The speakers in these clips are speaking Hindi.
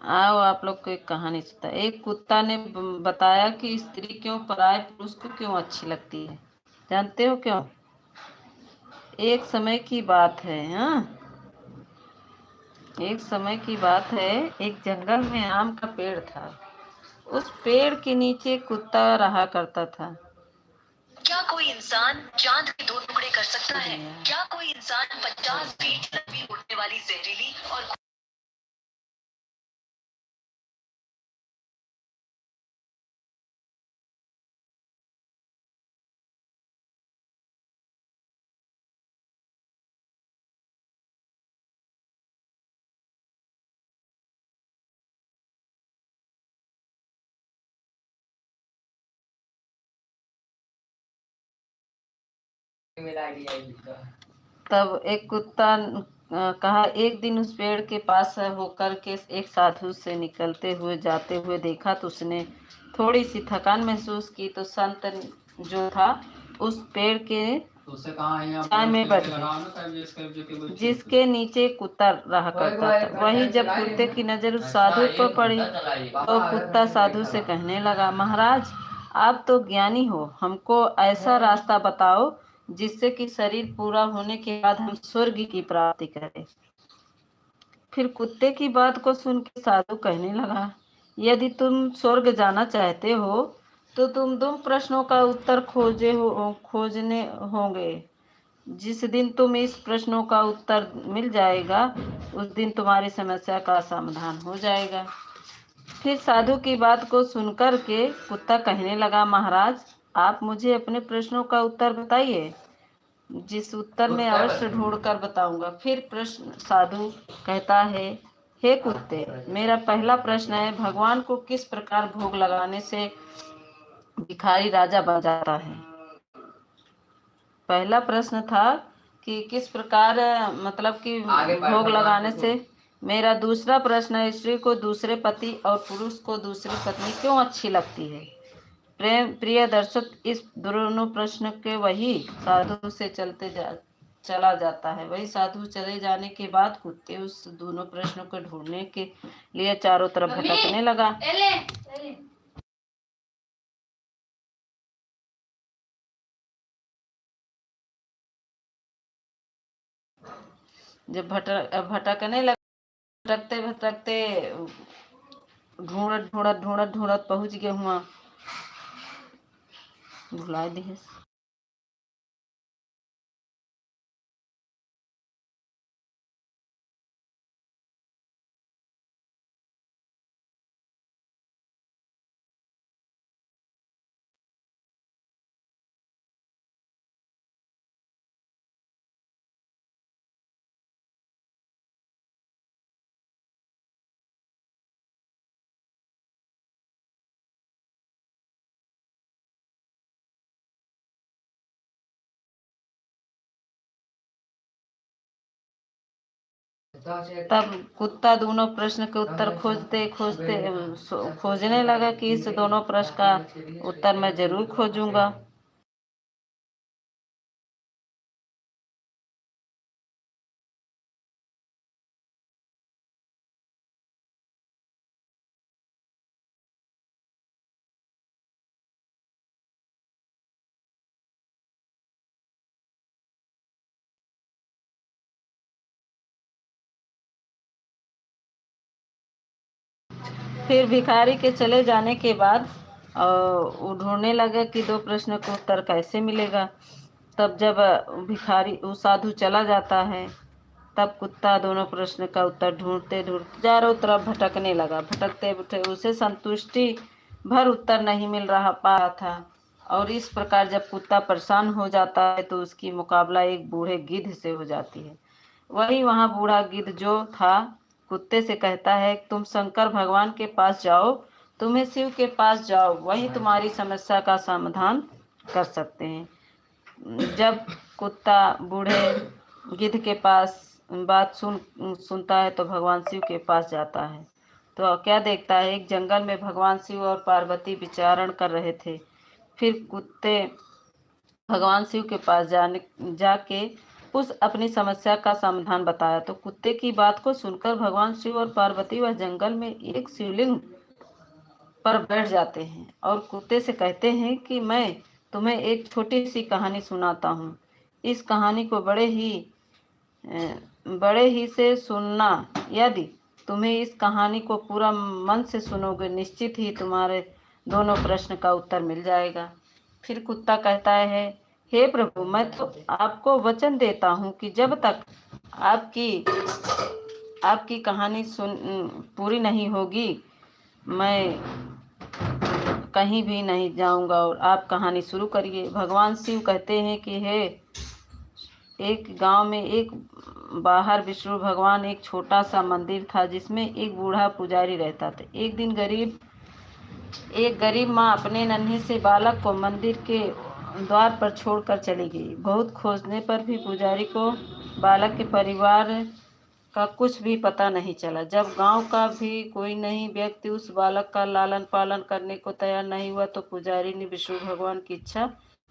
आओ आप लोग को एक कहानी सुनता। एक कुत्ता ने बताया कि स्त्री क्यों पराये पुरुष को क्यों अच्छी लगती है। जानते हो क्यों? एक समय की बात है। हाँ, एक समय की बात है, एक जंगल में आम का पेड़ था। उस पेड़ के नीचे कुत्ता रहा करता था। क्या कोई इंसान चांद के 2 टुकड़े कर सकता है? क्या कोई इंसान 50 फीट लंबी उड़ने वाली जहरीली और तब एक कुत्ता कहा, एक दिन उस पेड़ के पास होकर के एक साधु से निकलते हुए जाते हुए देखा तो उसने थोड़ी सी थकान महसूस की। तो संत जो था उस पेड़ के छाया में बैठ गया जिसके नीचे कुत्ता रहा करता था। वही जब कुत्ते की नजर उस साधु पर पड़ी तो कुत्ता साधु से कहने लगा, महाराज आप तो ज्ञानी हो, हमको ऐसा रास्ता बताओ जिससे कि शरीर पूरा होने के बाद हम स्वर्ग की प्राप्ति करें। फिर कुत्ते की बात को सुन के साधु कहने लगा, यदि तुम स्वर्ग जाना चाहते हो तो तुम 2 प्रश्नों का उत्तर खोजने होंगे। जिस दिन तुम इस प्रश्नों का उत्तर मिल जाएगा उस दिन तुम्हारी समस्या का समाधान हो जाएगा। फिर साधु की बात को सुनकर के कुत्ता कहने लगा, महाराज आप मुझे अपने प्रश्नों का उत्तर बताइए, जिस उत्तर में अवश्य ढूंढ कर बताऊंगा। फिर प्रश्न साधु कहता है, हे कुत्ते, मेरा पहला प्रश्न है, भगवान को किस प्रकार भोग लगाने से भिखारी राजा बन जाता है? पहला प्रश्न था कि किस प्रकार मतलब कि भोग लगाने से। मेरा दूसरा प्रश्न है, स्त्री को दूसरे पति और पुरुष को दूसरी पत्नी क्यों अच्छी लगती है? प्रिय दर्शक, इस दोनों प्रश्न के वही साधु से चला जाता है। वही साधु चले जाने के बाद कुत्ते उस दोनों प्रश्नों को ढूंढने के लिए चारों तरफ भटकने लगा। जब भटकने लगा, भटकते भटकते ढूंढत ढूंढत ढूंढत ढूंढत पहुंच गए हुआ, भुला दी है। तब कुत्ता दोनों प्रश्न के उत्तर खोजने लगा कि इस दोनों प्रश्न का उत्तर मैं जरूर खोजूंगा। फिर भिखारी के चले जाने के बाद वो ढूंढने लगा कि 2 प्रश्न का उत्तर कैसे मिलेगा। तब जब भिखारी वो साधु चला जाता है तब कुत्ता दोनों प्रश्न का उत्तर ढूंढते ढूंढते चारों तरफ भटकने लगा। भटकते भटकते उसे संतुष्टि भर उत्तर नहीं मिल रहा पा रहा था। और इस प्रकार जब कुत्ता परेशान हो जाता है तो उसकी मुकाबला एक बूढ़े गिद्ध से हो जाती है। वही वहाँ बूढ़ा गिद्ध जो था कुत्ते से कहता है, तुम शंकर भगवान के पास जाओ, तुम्हें शिव के पास जाओ, वही तुम्हारी समस्या का समाधान कर सकते हैं। जब कुत्ता बूढ़े गिद्ध के पास बात सुनता है तो भगवान शिव के पास जाता है। तो क्या देखता है, एक जंगल में भगवान शिव और पार्वती विचरण कर रहे थे। फिर कुत्ते भगवान शिव के पास जाके उस अपनी समस्या का समाधान बताया। तो कुत्ते की बात को सुनकर भगवान शिव और पार्वती वह जंगल में एक शिवलिंग पर बैठ जाते हैं और कुत्ते से कहते हैं कि मैं तुम्हें एक छोटी सी कहानी सुनाता हूँ। इस कहानी को बड़े ही से सुनना। यदि तुम्हें इस कहानी को पूरा मन से सुनोगे, निश्चित ही तुम्हारे दोनों प्रश्न का उत्तर मिल जाएगा। फिर कुत्ता कहता है, हे प्रभु, मैं तो आपको वचन देता हूँ कि जब तक आपकी आपकी कहानी पूरी नहीं होगी, मैं कहीं भी नहीं जाऊंगा और आप कहानी शुरू करिए। भगवान शिव कहते हैं कि हे, एक गांव में एक बाहर विष्णु भगवान एक छोटा सा मंदिर था जिसमें एक बूढ़ा पुजारी रहता था। एक गरीब माँ अपने नन्हे से बालक को मंदिर के द्वार पर छोड़कर चली गई। बहुत खोजने पर भी पुजारी को बालक के परिवार का कुछ भी पता नहीं चला। जब गांव का भी कोई नहीं व्यक्ति उस बालक का लालन पालन करने को तैयार नहीं हुआ, तो पुजारी ने विष्णु भगवान की इच्छा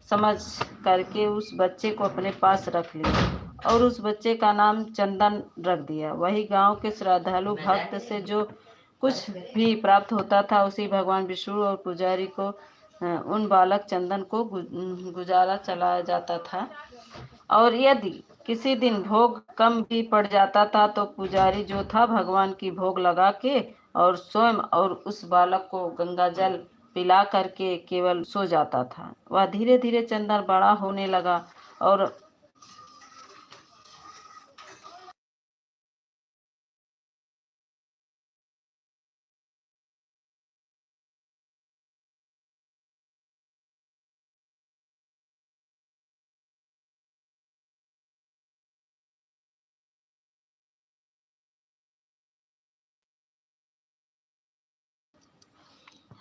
समझ करके उस बच्चे को अपने पास रख लिया और उस बच्चे का नाम चंदन रख दिया। वही गांव के श्रद्धालु भक्त से जो कुछ भी प्राप्त होता था, उसी भगवान विष्णु और पुजारी को उन बालक चंदन को गुजारा चलाया जाता था। और यदि किसी दिन भोग कम भी पड़ जाता था, तो पुजारी जो था भगवान की भोग लगा के और स्वयं और उस बालक को गंगा जल पिला करके केवल सो जाता था। वह धीरे धीरे चंदन बड़ा होने लगा और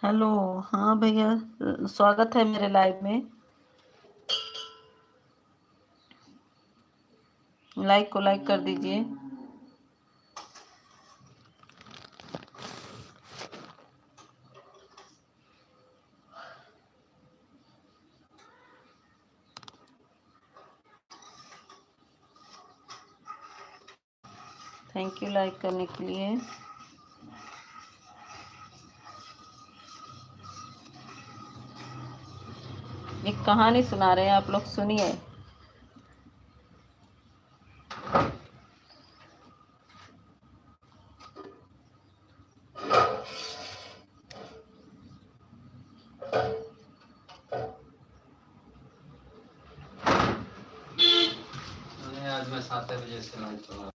हेलो। हाँ भैया, स्वागत है मेरे लाइव में। लाइक को लाइक कर दीजिए। थैंक यू लाइक करने के लिए। एक कहानी सुना रहे हैं, आप लोग सुनिए। आज मैं 7 बजे से लाइव चला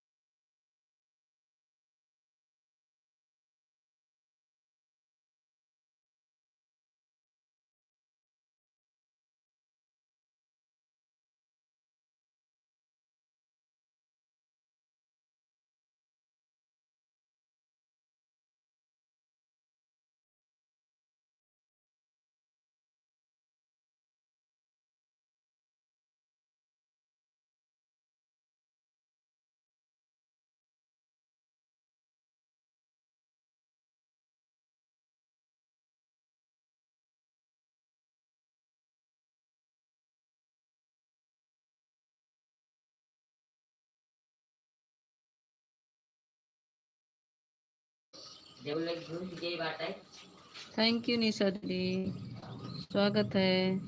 थैंक यू निशा दीदी, स्वागत है।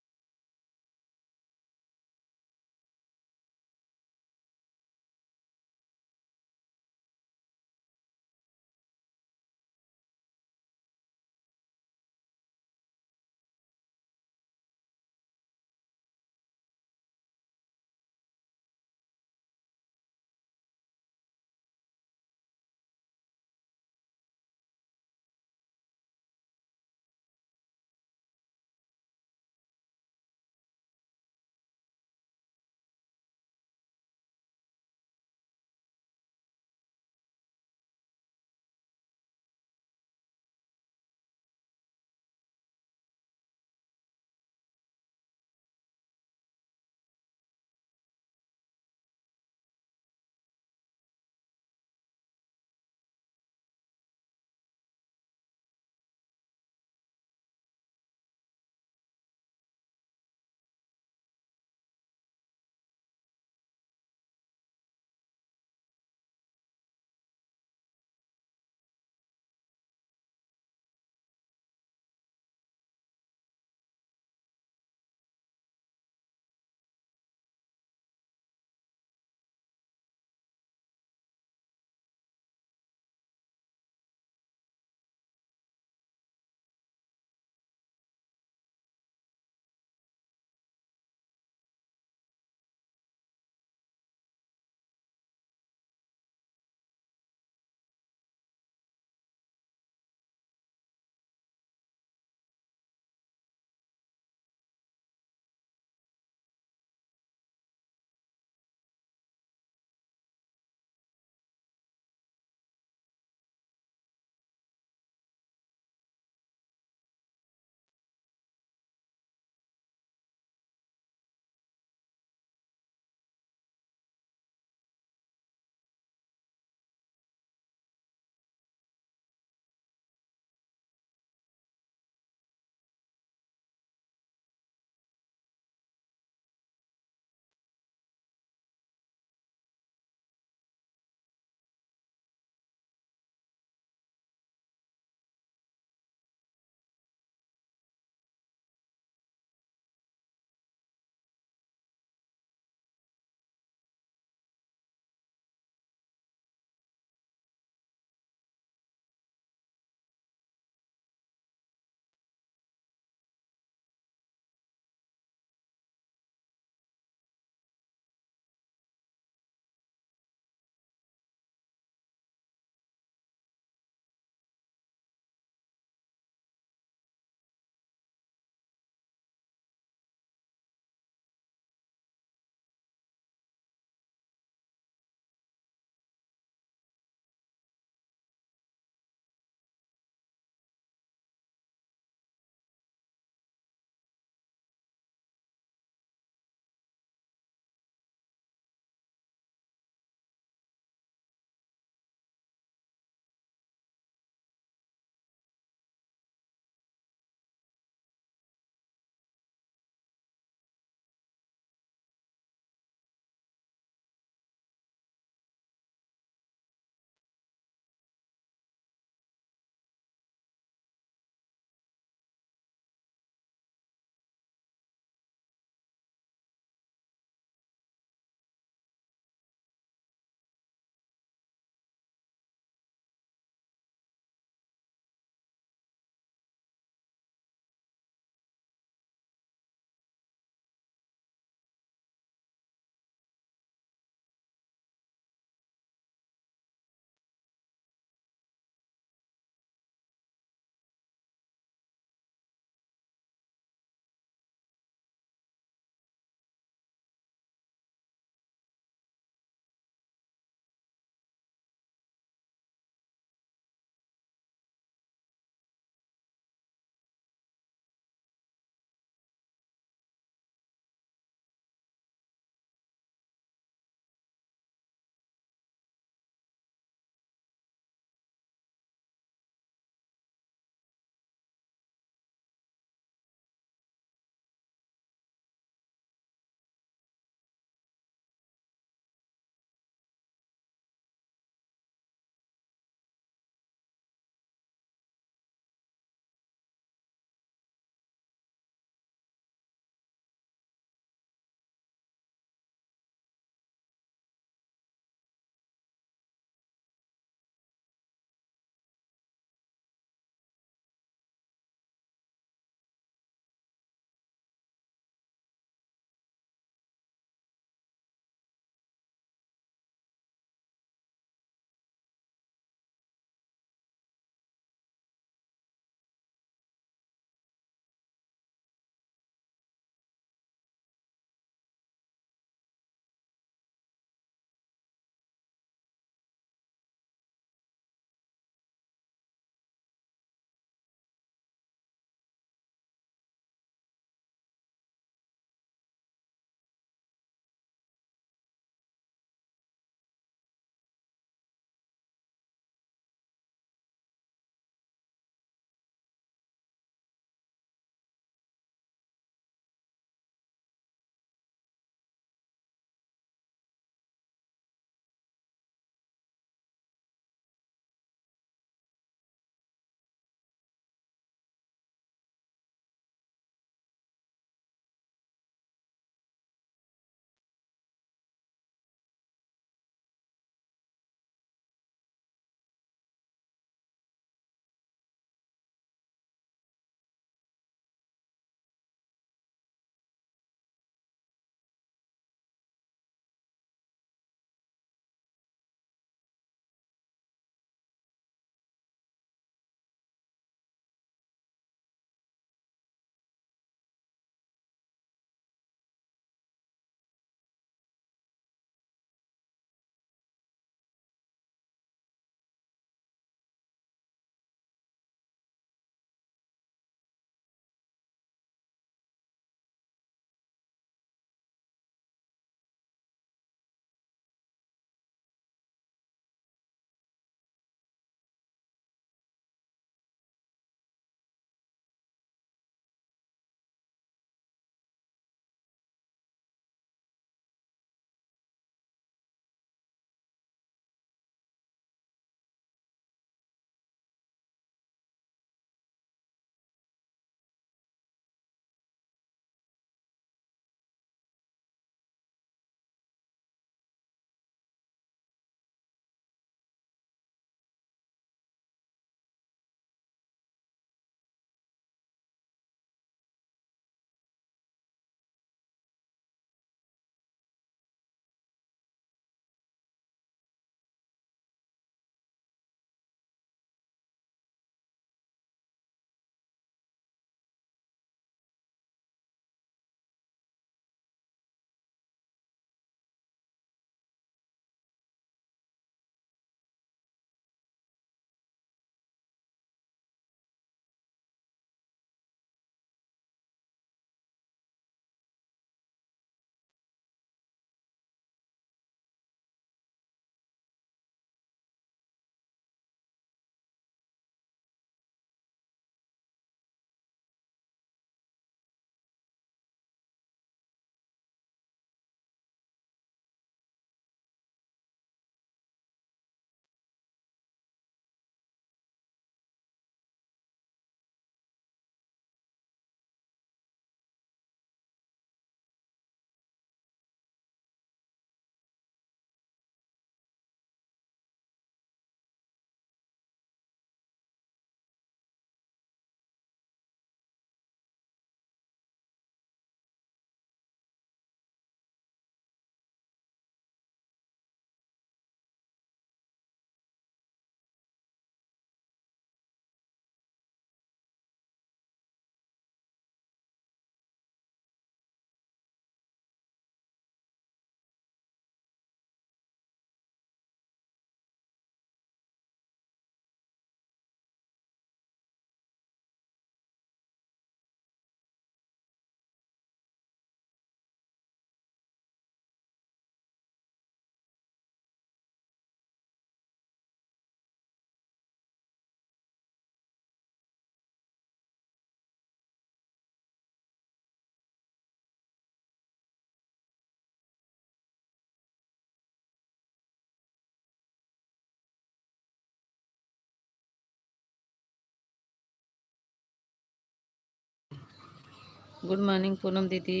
गुड मॉर्निंग पूनम दीदी,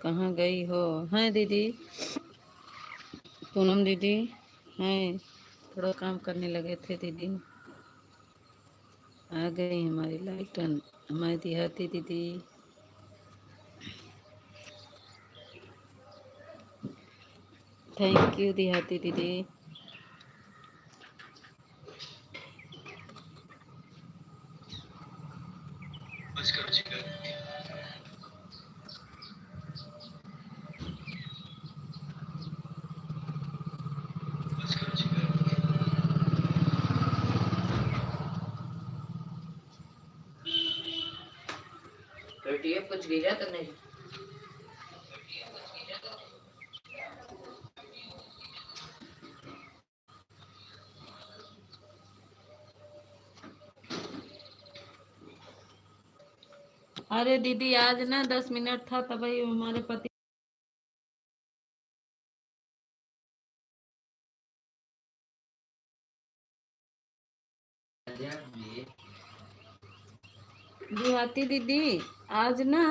कहाँ गई हो? हैं दीदी, पूनम दीदी हैं, थोड़ा काम करने लगे थे दीदी। आ गई हमारी लाइटन, हमारी देहाती दीदी। थैंक यू देहाती दीदी। कुछ गिरा तो नहीं? अरे दीदी आज ना 10 मिनट था तब ही हमारे पति देहाती दीदी आज ना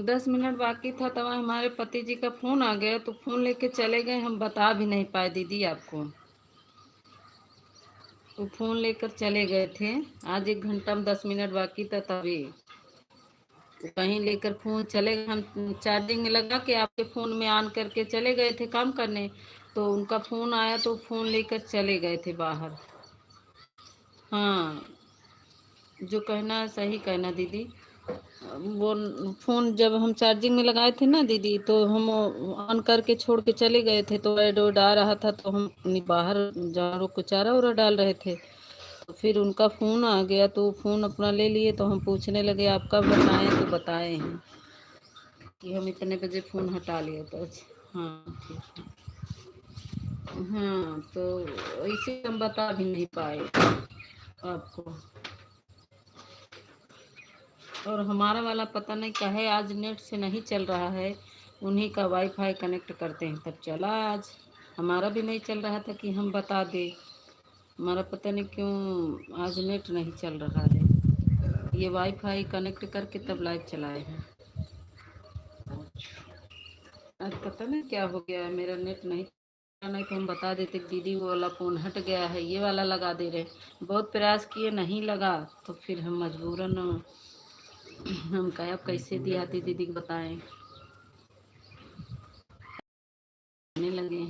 10 मिनट बाकी था तब हमारे पति जी का फोन आ गया तो फोन लेके चले गए, हम बता भी नहीं पाए दीदी आपको। तो फोन लेकर चले गए थे, आज 1 घंटा में 10 मिनट बाकी था तभी तो कहीं लेकर फोन चले गए। हम चार्जिंग में लगा के आपके फोन में ऑन करके चले गए थे काम करने, तो उनका फोन आया तो फोन लेकर चले गए थे बाहर। हाँ, जो कहना है सही कहना दीदी। वो फोन जब हम चार्जिंग में लगाए थे ना दीदी तो हम ऑन करके छोड़ के चले गए थे, तो ऐड वैड आ रहा था तो हम बाहर जानवरों को चारा उरा डाल रहे थे, तो फिर उनका फ़ोन आ गया तो फ़ोन अपना ले लिए, तो हम पूछने लगे आप कब बताएं, तो बताए हैं कि हम इतने बजे फ़ोन हटा लिए। तो अच्छा हाँ ठीक है। हाँ तो इसे हम बता भी नहीं पाए आपको। और हमारा वाला पता नहीं कहे आज नेट से नहीं चल रहा है, उन्हीं का वाईफाई कनेक्ट करते हैं तब चला। आज हमारा भी नहीं चल रहा था कि हम बता दें, हमारा पता नहीं क्यों आज नेट नहीं चल रहा है। ये वाईफाई कनेक्ट करके तब लाइव चलाए हैं। आज पता नहीं क्या हो गया है, मेरा नेट नहीं, नहीं तो हम बता देते कि दीदी वो वाला फ़ोन हट गया है, ये वाला लगा दे रहे। बहुत प्रयास किए नहीं लगा, तो फिर हम मजबूरन हम कहे अब कैसे देहाती दीदी को बताएं, नहीं लगे।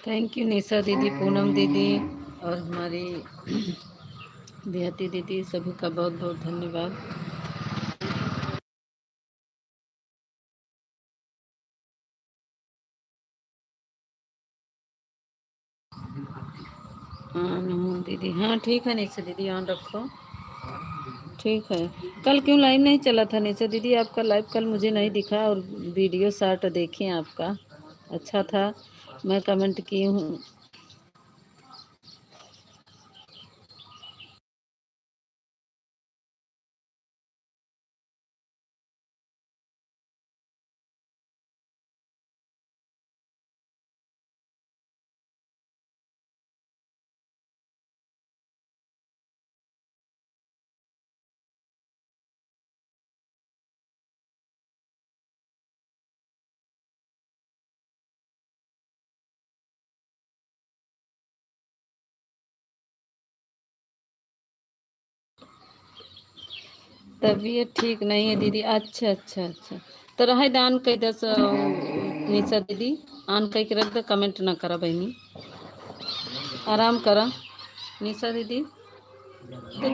थैंक यू निशा दीदी, पूनम दीदी और हमारी देहाती दीदी, सभी का बहुत बहुत धन्यवाद। ऑन हूँ दीदी, हाँ ठीक है निशा दीदी, ऑन रखो, ठीक है। कल क्यों लाइव नहीं चला था निशा दीदी? आपका लाइव कल मुझे नहीं दिखा, और वीडियो शॉर्ट देखे आपका, अच्छा था, मैं कमेंट की हूँ। तबीयत ठीक नहीं है दीदी, अच्छा अच्छा अच्छा, तो रहे दान कई दस निशा दीदी, आन कई के रख दे, कमेंट ना करा बहनी, आराम करा निशा दीदी। तो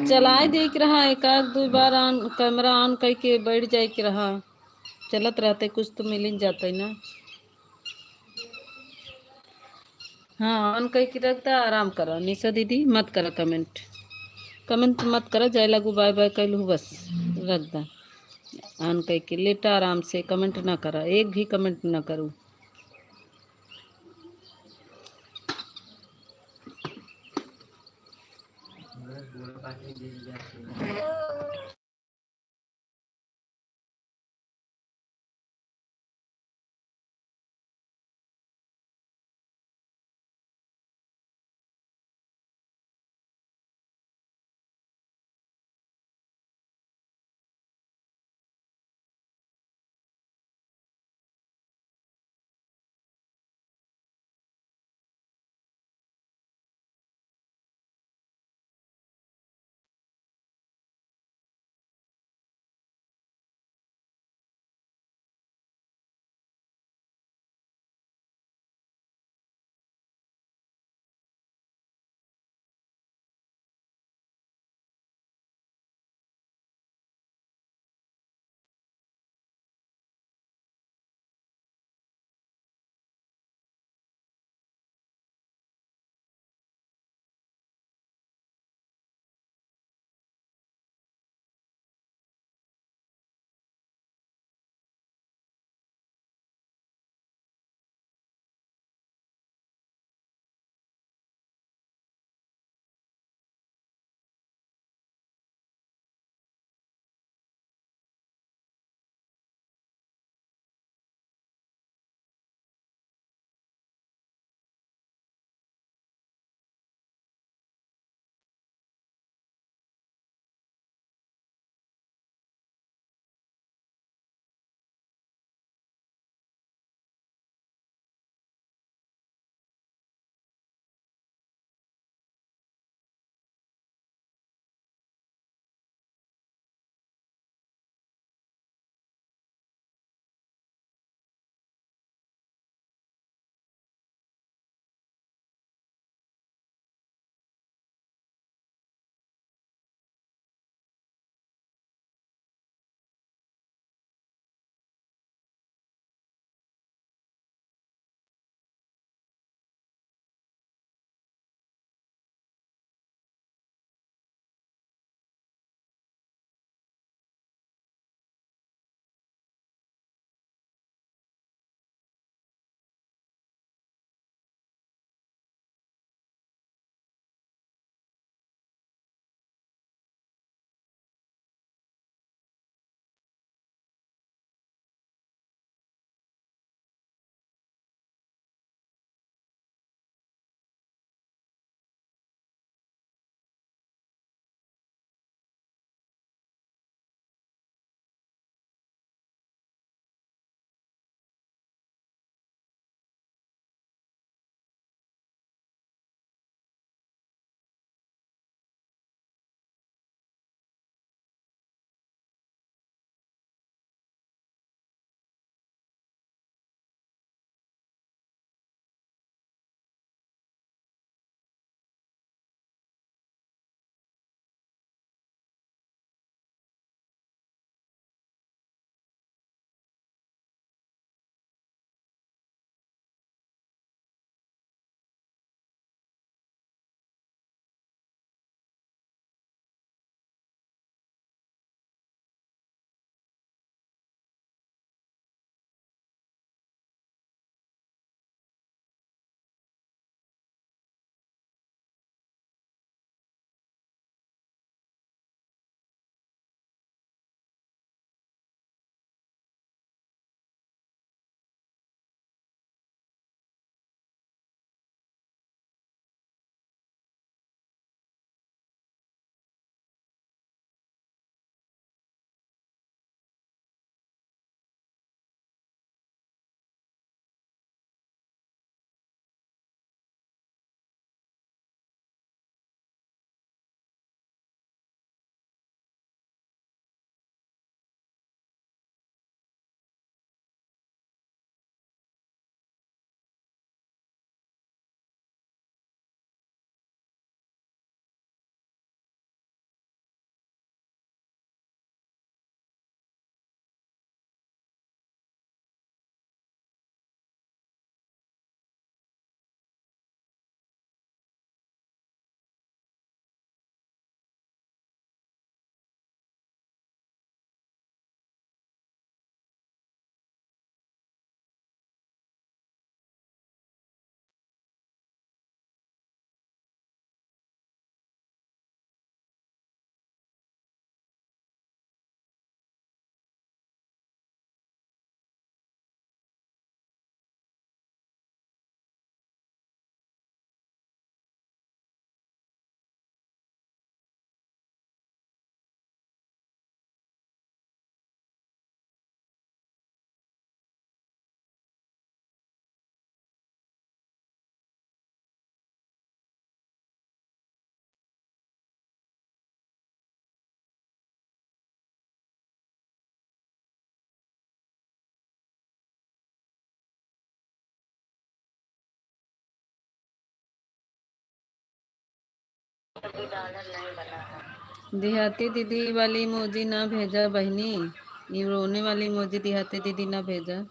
चलाए देख रहा, एक आध दो बार ऑन कैमरा ऑन कई के बैठ जाए के रहा, चलत रहते कुछ तो मिल ही जाता है ना। हाँ ऑन कई के रख दा, आराम करा निशा दीदी, मत करा कमेंट, कमेंट मत करा, जय लगू बाय बाय कैलू बस, रख दा ऑन कई के, लेटा आराम से, कमेंट ना करा, एक भी कमेंट ना करूँ। देहाती दीदी वाली इमोजी ना भेजा बहनी, ये रोने वाली इमोजी देहाती दीदी ना भेजा।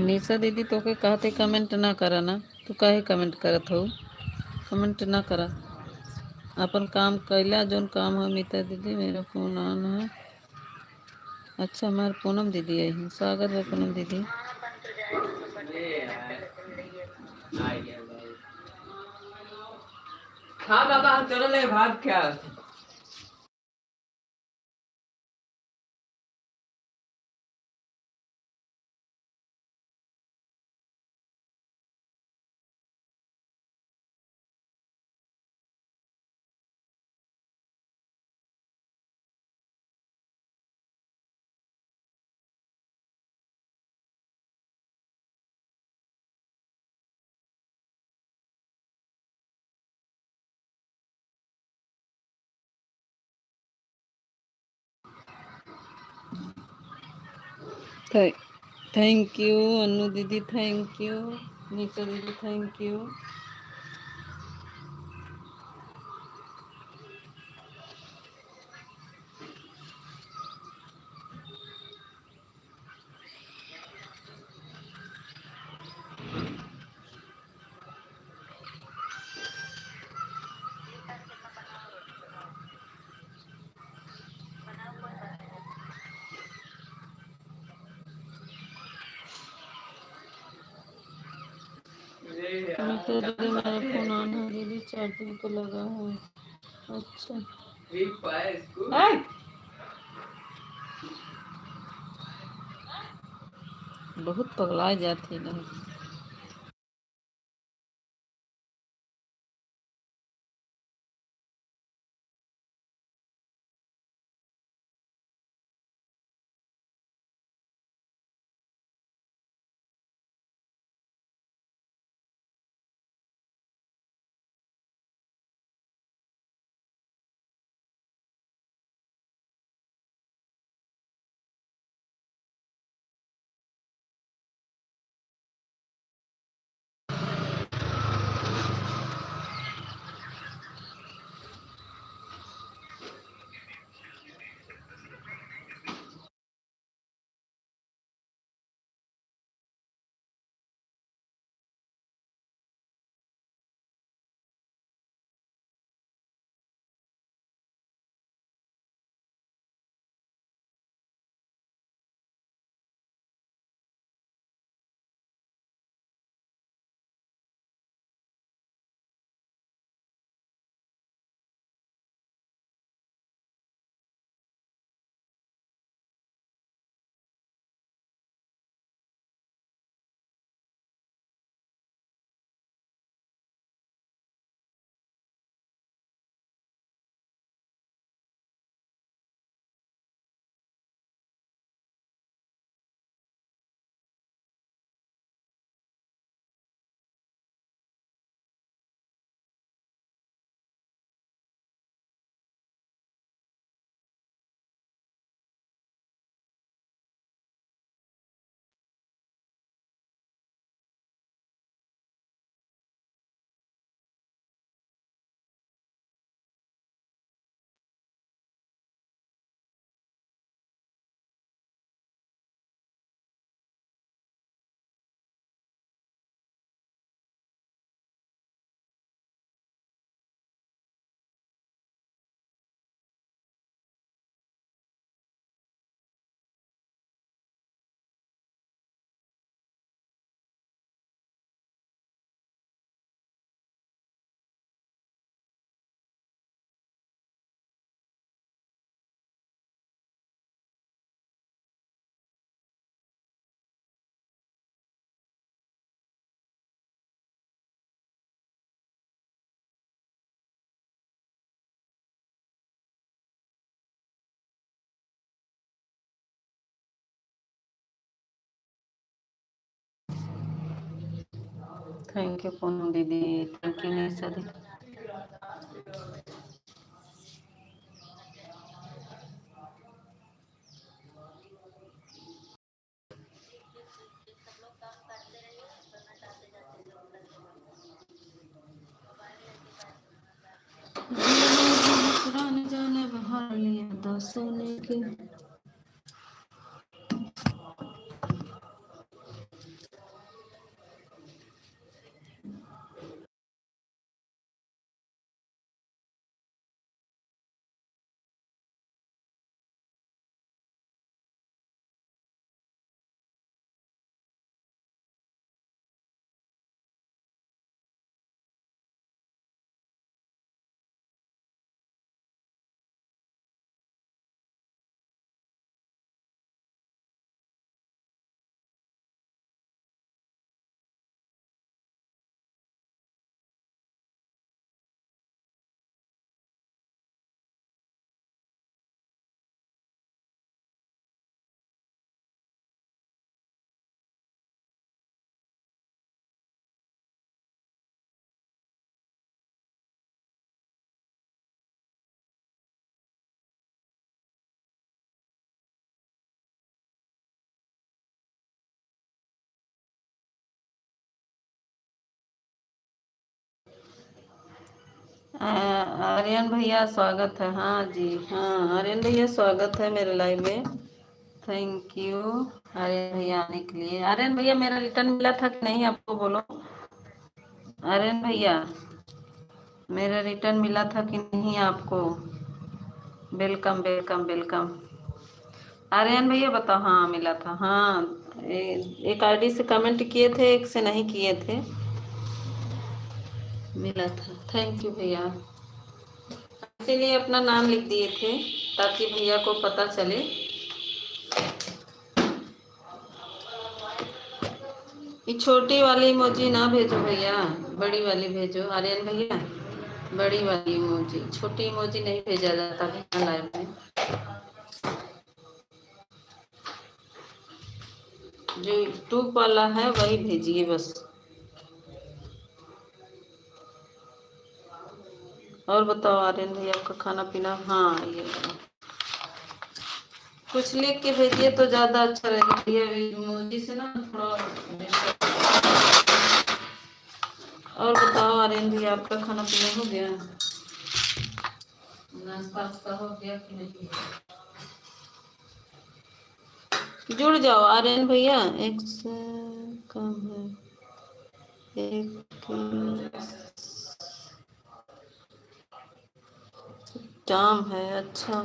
निशा दीदी तो के कहते कमेंट ना करा ना, तू काहे कमेंट करत हो? कमेंट ना करा, अपन काम कैला जोन काम है। मीता दीदी मेरा फोन ऑन है। अच्छा हमारे पूनम दीदी आई है, स्वागत है पूनम दीदी। हाँ बाबा चलो ले भाग क्या थैंक यू अनु दीदी, थैंक यू निशा दीदी, थैंक यू। फिर दीदी मेरा फोन ऑन है दीदी, चार्जिंग पे लगा है। अच्छा बहुत पगला जाती है। थैंक यू पूनम दीदी, थैंक यू निशा दीदी। पुराने जाने बहार लिए दो सोने के। आर्यन भैया स्वागत है। हाँ जी, हाँ आर्यन भैया स्वागत है मेरे लाइव में। थैंक यू आर्यन भैया आने के लिए। आर्यन भैया मेरा रिटर्न मिला था कि नहीं आपको, बोलो। आर्यन भैया मेरा रिटर्न मिला था कि नहीं आपको? Welcome welcome welcome. आर्यन भैया बताओ। हाँ मिला था। हाँ एक आईडी से कमेंट किए थे, एक से नहीं किए थे। मिला था। थैंक यू भैया, इसीलिए अपना नाम लिख दिए थे ताकि भैया को पता चले। ये छोटी वाली इमोजी ना भेजो भैया, बड़ी वाली भेजो आर्यन भैया, बड़ी वाली इमोजी, छोटी इमोजी नहीं भेजा जाता भैया लाइव में। जो यूट्यूब वाला है वही भेजिए बस। और बताओ आर्यन भैया, आपका खाना पीना? हाँ ये कुछ लिख के भेजिए तो ज्यादा अच्छा रहेगा भैया, इमोजी से ना थोड़ा। और बताओ आर्यन भैया, आपका खाना पीना हो गया? नाश्ता वास्ता हो गया कि नहीं? जुड़ जाओ आर्यन भैया, एक से कम है एक काम है। अच्छा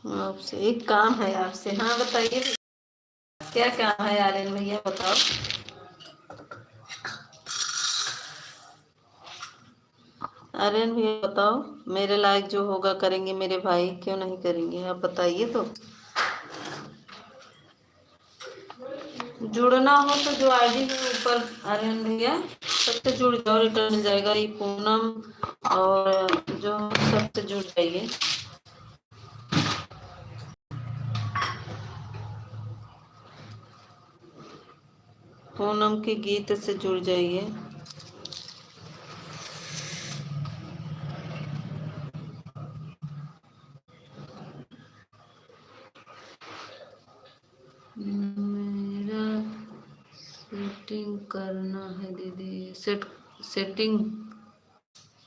आपसे एक काम है आपसे। हाँ बताइए, क्या काम है आर्यन भैया, बताओ। आर्यन भैया बताओ, मेरे लायक जो होगा करेंगे मेरे भाई, क्यों नहीं करेंगे, आप बताइए तो। जुड़ना हो तो जो आईडी है ऊपर आर्यन भैया, सबसे जुड़ जाओ, रिटर्न मिल जाएगा। ये पूनम और जो सबसे जुड़ जाइए। पूनम के गीत से जुड़ जाइए। मेरा सेटिंग करना है दीदी, सेटिंग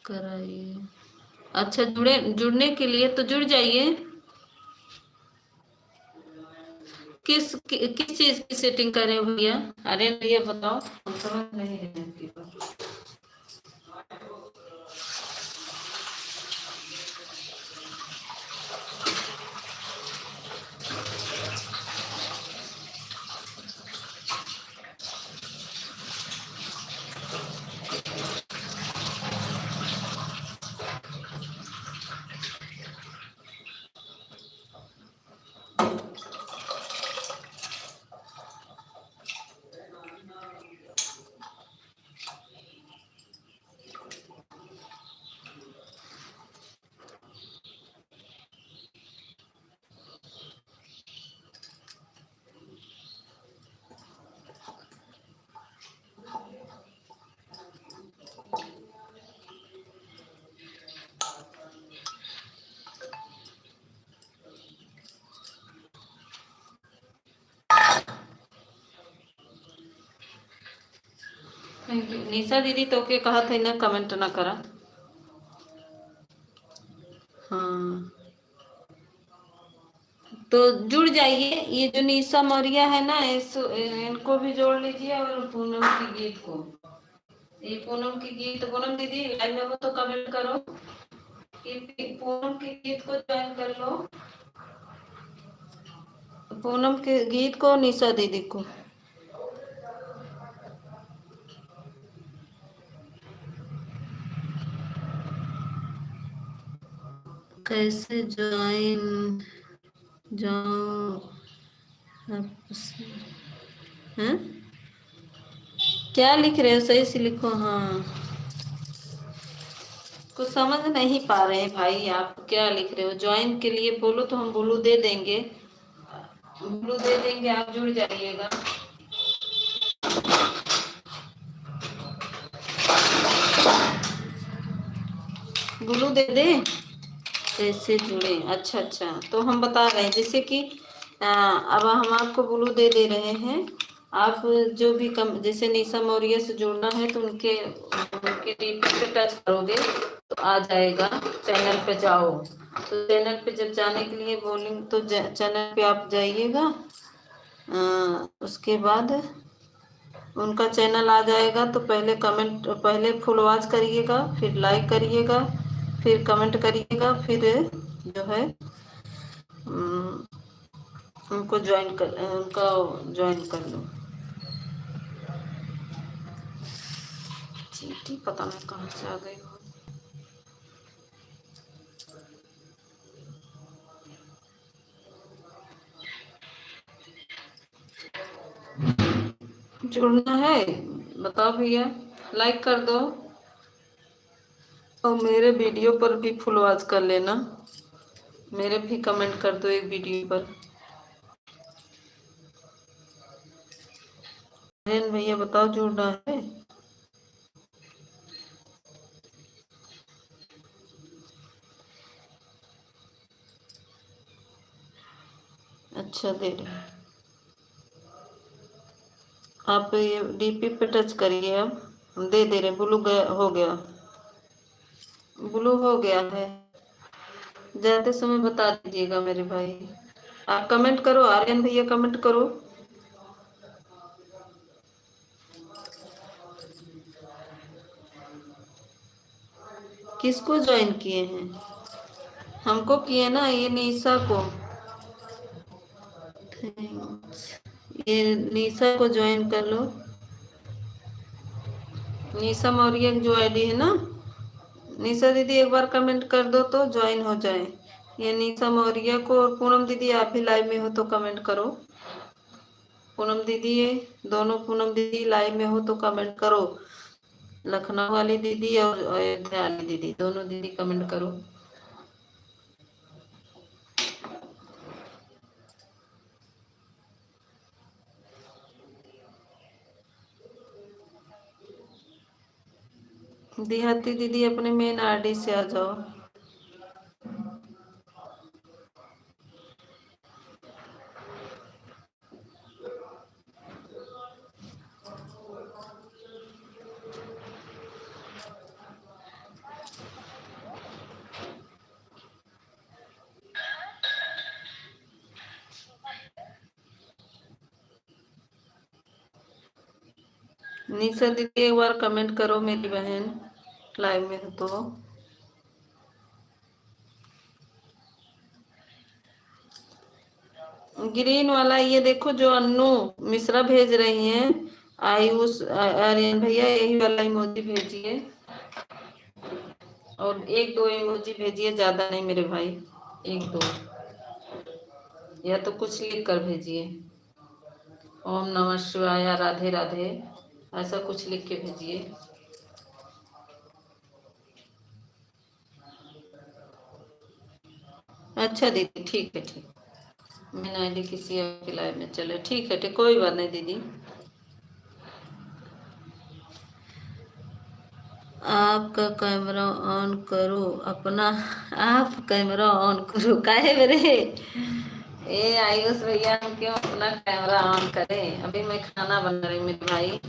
कराइए। अच्छा जुड़ने के लिए तो जुड़ जाइए। किस चीज की सेटिंग करें भैया? अरे भैया बताओ, हम समझ नहीं रहे हैं आपकी बात। निशा दीदी तो के कहा था ना कमेंट ना करा। हाँ तो जुड़ जाइए। ये जो निशा मौर्य है ना, इनको भी जोड़ लीजिए, और पूनम की गीत को। ये पूनम की गीत, पूनम दीदी लाइव में हो तो कमेंट करो कि पूनम के गीत को ज्वाइन कर लो। पूनम के गीत को, निशा दीदी को। कैसे ज्वाइन जाऊं हैं? क्या लिख रहे हो, सही से लिखो। हाँ कुछ समझ नहीं पा रहे हैं भाई, आप क्या लिख रहे हो? ज्वाइन के लिए बोलो तो हम ब्लू दे देंगे, ब्लू दे देंगे, आप जुड़ जाइएगा। ब्लू दे दे, कैसे जुड़े? अच्छा अच्छा, तो हम बता रहे हैं जैसे कि अब हम आपको ब्लू दे रहे हैं। आप जो भी जैसे निशा मौर्य से जुड़ना है तो उनके उनके डीपी पे टच करोगे तो आ जाएगा। चैनल पे जाओ, तो चैनल पे जब जाने के लिए बोलेंगे तो चैनल पे आप जाइएगा। उसके बाद उनका चैनल आ जाएगा, तो पहले फुल वॉच करिएगा, फिर लाइक करिएगा, फिर कमेंट करिएगा, फिर जो है उनको ज्वाइन कर लो। चींटी पता नहीं कहाँ से आ गई हो। जुड़ना है बताओ भैया, लाइक कर दो और मेरे वीडियो पर भी फुल वॉच कर लेना। मेरे भी कमेंट कर दो एक वीडियो पर। भैया बताओ जुड़ना है। अच्छा दे रहे हैं आप, ये डीपी पे टच करिए। अब हम दे रहे। ब्लू हो गया, ब्लू हो गया है। जाते समय बता दीजिएगा मेरे भाई। आप कमेंट करो, आर्यन भैया कमेंट करो। किसको ज्वाइन किए हैं? हमको किए ना, ये निशा को। ये निशा को ज्वाइन कर लो। निशा मौर्य की जो आईडी है ना, निशा दीदी एक बार कमेंट कर दो तो ज्वाइन हो जाए। ये निशा मौर्य को, और पूनम दीदी आप भी लाइव में हो तो कमेंट करो। पूनम दीदी, दोनों पूनम दीदी लाइव में हो तो कमेंट करो। लखनऊ वाली दीदी और अयोध्या वाली दीदी, दोनों दीदी कमेंट करो। देहाती दीदी अपने मेन आईडी से आ जाओ। निशा दीदी एक बार कमेंट करो मेरी बहन, लाइव में हो तो। ग्रीन वाला ये देखो, जो अन्नू मिश्रा भेज रही हैं, आयुष आर्यन भैया, यही वाला इमोजी भेजिए। और एक दो इमोजी भेजिए, ज्यादा नहीं मेरे भाई, एक दो, या तो कुछ लिख कर भेजिए। ओम नमः शिवाय, राधे राधे, ऐसा कुछ लिख के भेजिए। अच्छा दीदी, ठीक है, ठीक। मैंने आईडी किसी और की लाइव में चले, ठीक है, ठीक, कोई बात नहीं दीदी। आपका कैमरा ऑन करो अपना। आप कैमरा ऑन करो, काहे मेरे ए आयुष भैया, हम क्यों अपना कैमरा ऑन करें? अभी मैं खाना बना रही हूँ मेरे भाई।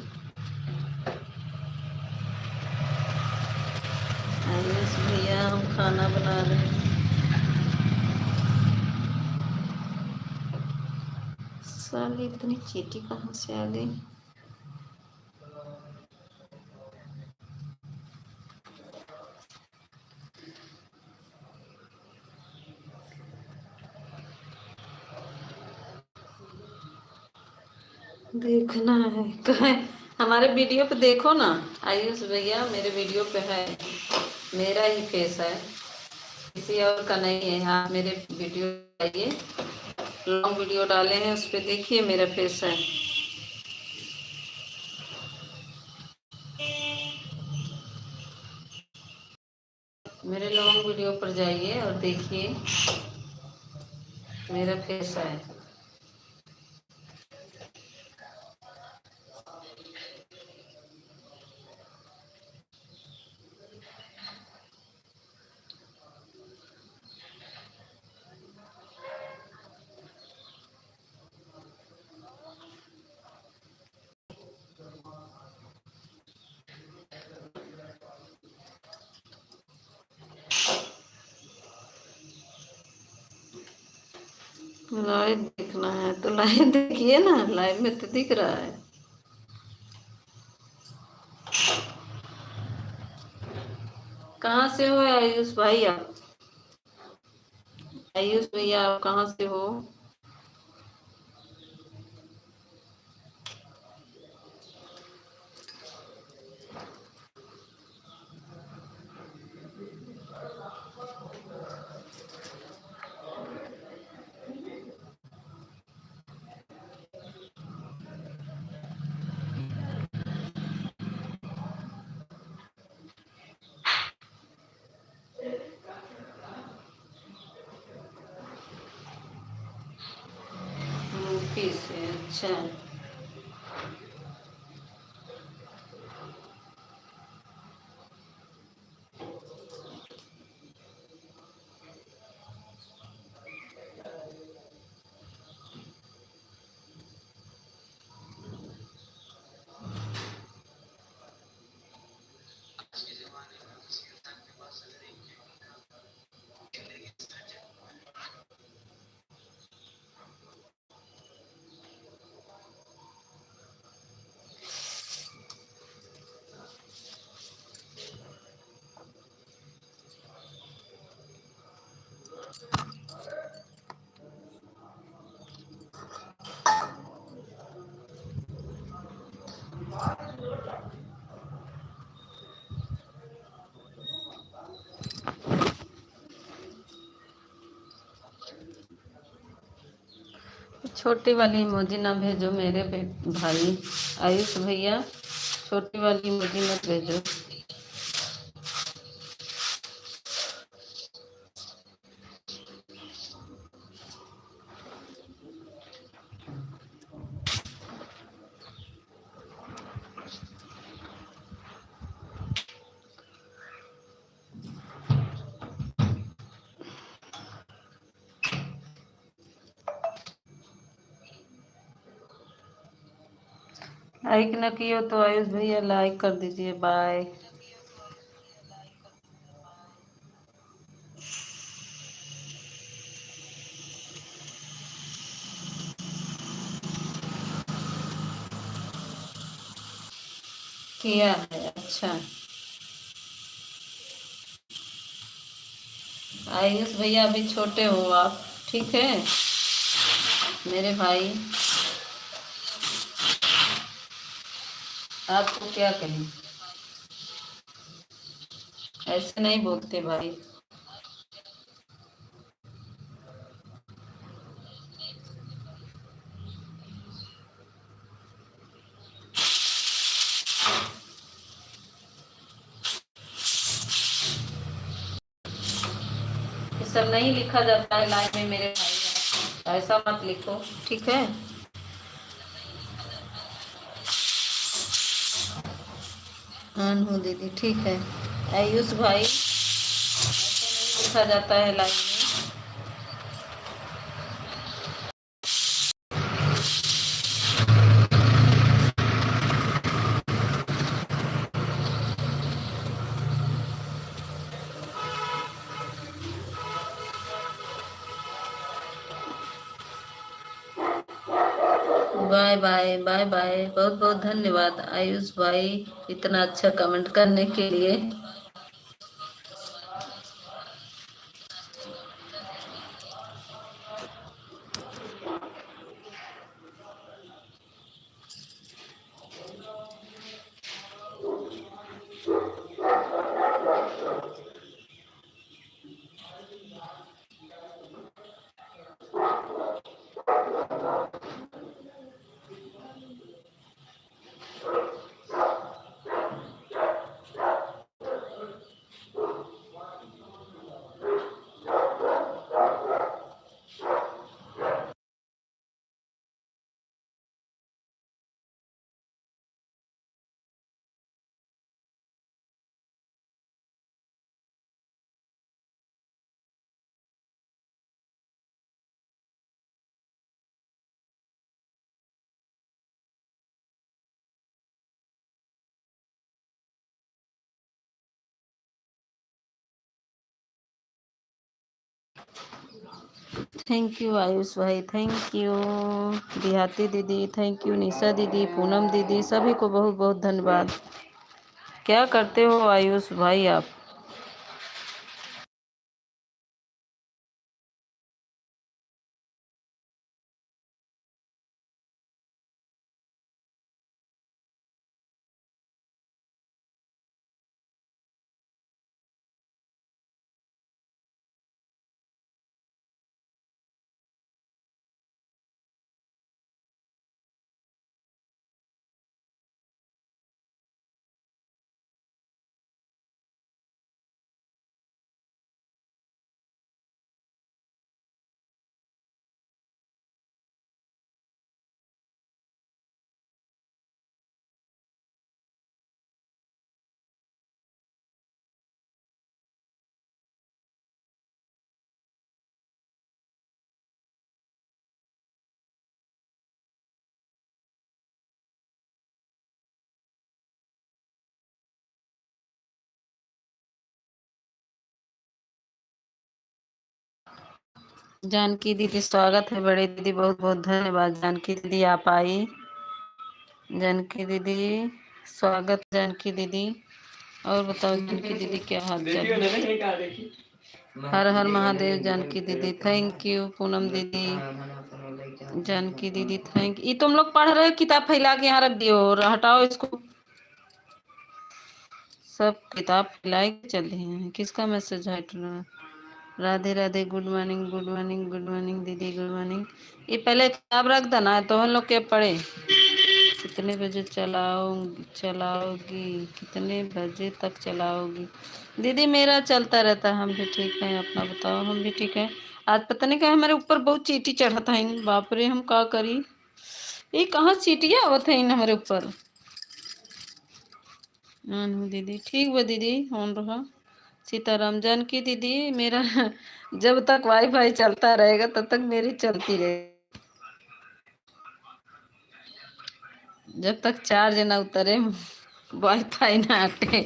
आयुष भैया, हम खाना बना रहे हैं। साली इतनी चीटी कहाँ से आ गई? देखना है कहे, हमारे वीडियो पे देखो ना आयुष भैया, मेरे वीडियो पे है, मेरा ही फेस है, किसी और का नहीं है। हाँ, मेरे वीडियो आइए, लॉन्ग वीडियो डाले हैं, उस पर देखिए, मेरा फेस है। मेरे लॉन्ग वीडियो पर जाइए और देखिए, मेरा फेस है। लाइव देखना है तो लाइव देखिए ना, लाइव में तो दिख रहा है। कहाँ से हो आयुष भाई आप? आयुष भैया आप कहाँ से हो? यूपी से, अच्छा। छोटी वाली इमोजी ना भेजो मेरे भाई आयुष भैया, छोटी वाली इमोजी मत भेजो। लाइक ना किए तो आयुष भैया लाइक कर दीजिए। बाय। किया है, अच्छा। आयुष भैया अभी छोटे हो आप, ठीक है मेरे भाई। आपको क्या कहें, ऐसे नहीं बोलते भाई। ये सब नहीं लिखा जाता है लाइव में मेरे भाई, ऐसा मत लिखो, ठीक है। हाँ हो दीदी, ठीक है। आयुष भाई ऐसे नहीं लिखा जाता है लाइव में। बाय बाय बाय बाय, बहुत बहुत धन्यवाद आयुष भाई इतना अच्छा कमेंट करने के लिए। थैंक यू आयुष भाई, थैंक यू देहाती दीदी, थैंक यू निशा दीदी, पूनम दीदी, सभी को बहुत बहुत धन्यवाद। क्या करते हो आयुष भाई आप? जानकी दीदी स्वागत है, बड़े दीदी बहुत बहुत धन्यवाद। जानकी दीदी आप आई। जानकी दीदी स्वागत। जानकी दीदी और बताओ जानकी दीदी क्या हाल चाल है? हर हर महादेव। जानकी दीदी थैंक यू। पूनम दीदी, जानकी दीदी थैंक यू। ये तुम लोग पढ़ रहे हो, किताब फैला के यहाँ रख दियो और हटाओ इसको। सब किताब फैलाए के चल रहे हैं। किसका मैसेज है? Radhe Radhe, good morning good morning good morning दीदी, गुड मॉर्निंग। ये पहले किताब रख देना है तो हम लोग के पढ़े। कितने बजे चलाओगी? कितने बजे तक चलाओगी? दीदी मेरा चलता रहता है, हम भी ठीक हैं। अपना बताओ। हम भी ठीक है। आज पता नहीं क्या हमारे ऊपर बहुत चींटी चढ़ा था इन। बाप रे, हम क्या करी? ये कहाँ चींटियाँ आवत है इन हमारे ऊपर। दीदी ठीक बा दीदी, होन रहा। सीताराम। जानकी दीदी मेरा जब तक वाईफाई चलता रहेगा तब तक मेरी चलती रहेगी। जब तक चार्ज ना उतरे, वाईफाई ना हटे।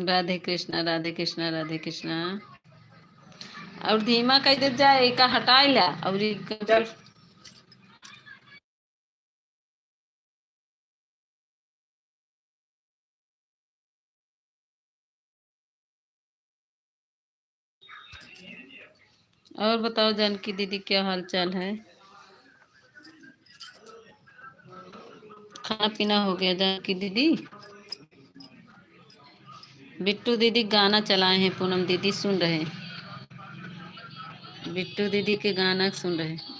राधे कृष्णा राधे कृष्णा राधे कृष्णा। और धीमा कह दे जाए का हटा ला और और बताओ जानकी दीदी क्या हाल चाल है? खाना पीना हो गया जानकी दीदी? बिट्टू दीदी गाना चलाए हैं, पूनम दीदी सुन रहे हैं। बिट्टू दीदी के गाना सुन रहे हैं।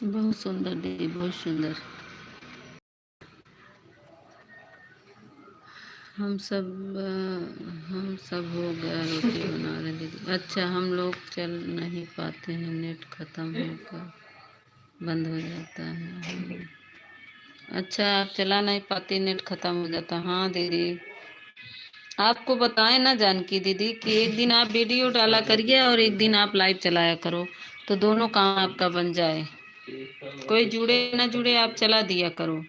बहुत सुंदर दीदी, बहुत सुंदर। हम सब हो गया, रोटी बना रहे दीदी। अच्छा, हम लोग चल नहीं पाते हैं, नेट खत्म होकर बंद हो जाता है। अच्छा, आप चला नहीं पाती, नेट खत्म हो जाता। हाँ दीदी, आपको बताएं ना जानकी दीदी कि एक दिन आप वीडियो डाला करिए और एक दिन आप लाइव चलाया करो, तो दोनों काम आपका बन जाए। कोई जुड़े ना जुड़े, आप चला दिया करो।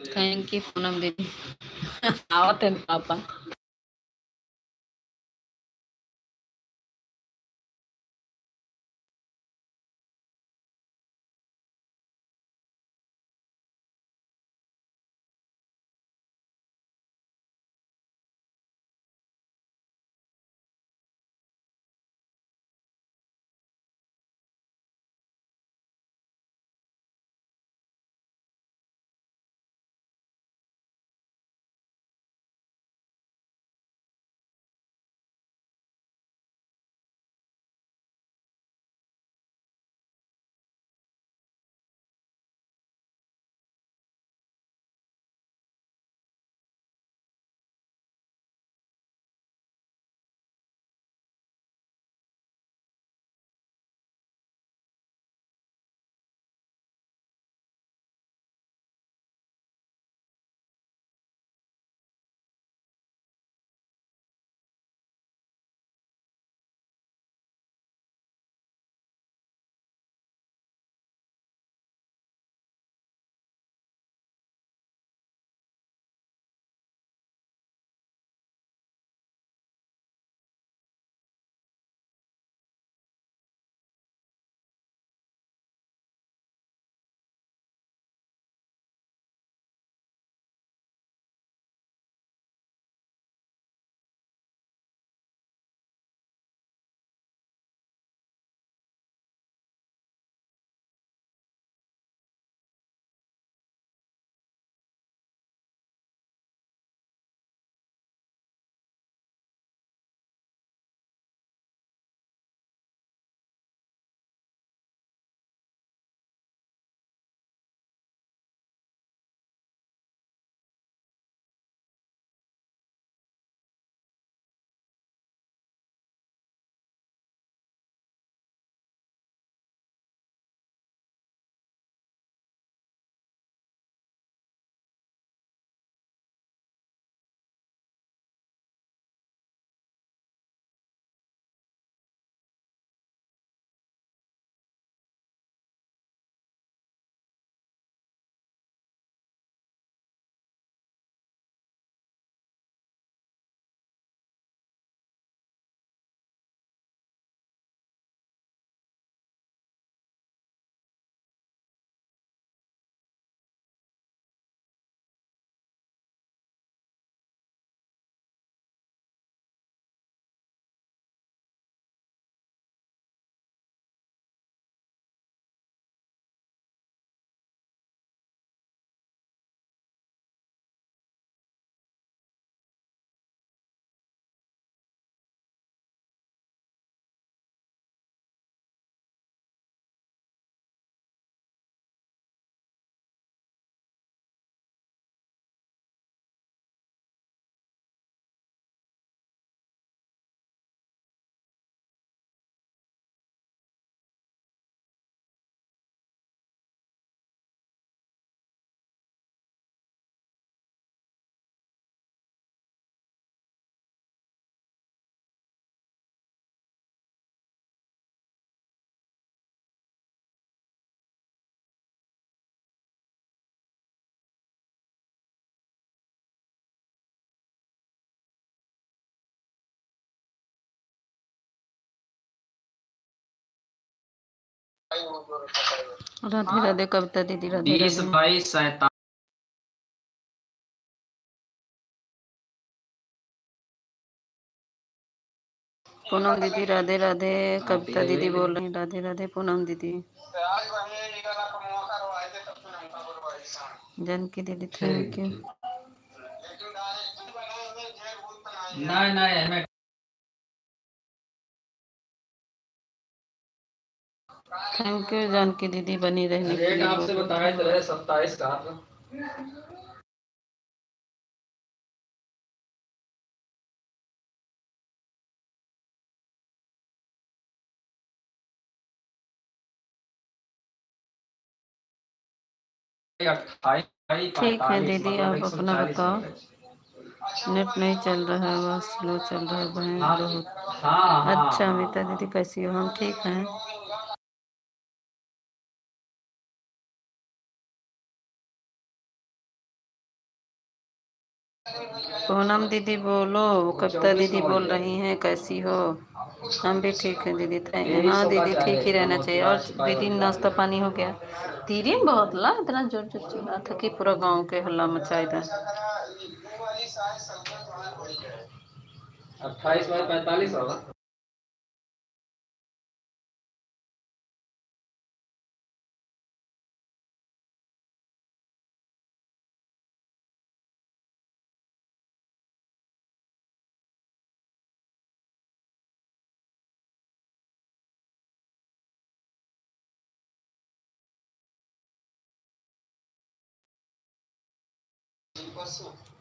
थैंक यू पूनम दीदी। आवत है पापा। राधे राधे कविता दीदी, राधे 20 राधे। 22 47। पूनम दीदी राधे राधे, कविता दीदी बोल रही राधे राधे। पूनम दीदी, जानकी दीदी थैंक यू। नहीं नहीं हमें थैंक यू जानकी दीदी बनी रहने के रेट लिए। आपसे बताए तो रहे 27 का। 28 ठीक है 45 दीदी, मतलब आप अपना 140 बताओ। रुपए। नेट नहीं चल रहा है, बस स्लो चल रहा है बहन हाँ बहुत। हाँ अच्छा हाँ अमिता दीदी कैसी हो? हम ठीक हैं। पूनम दीदी बोलो, कविता दीदी बोल रही हैं कैसी हो? हम भी ठीक है दीदी, थैंक। हाँ दीदी ठीक ही रहना चाहिए। और दीदी नाश्ता पानी हो गया? तीरी में बहुत ला, इतना जोर जोर चिल्ला था कि पूरा गांव के हल्ला मचाई था। 28 बार 45 होगा।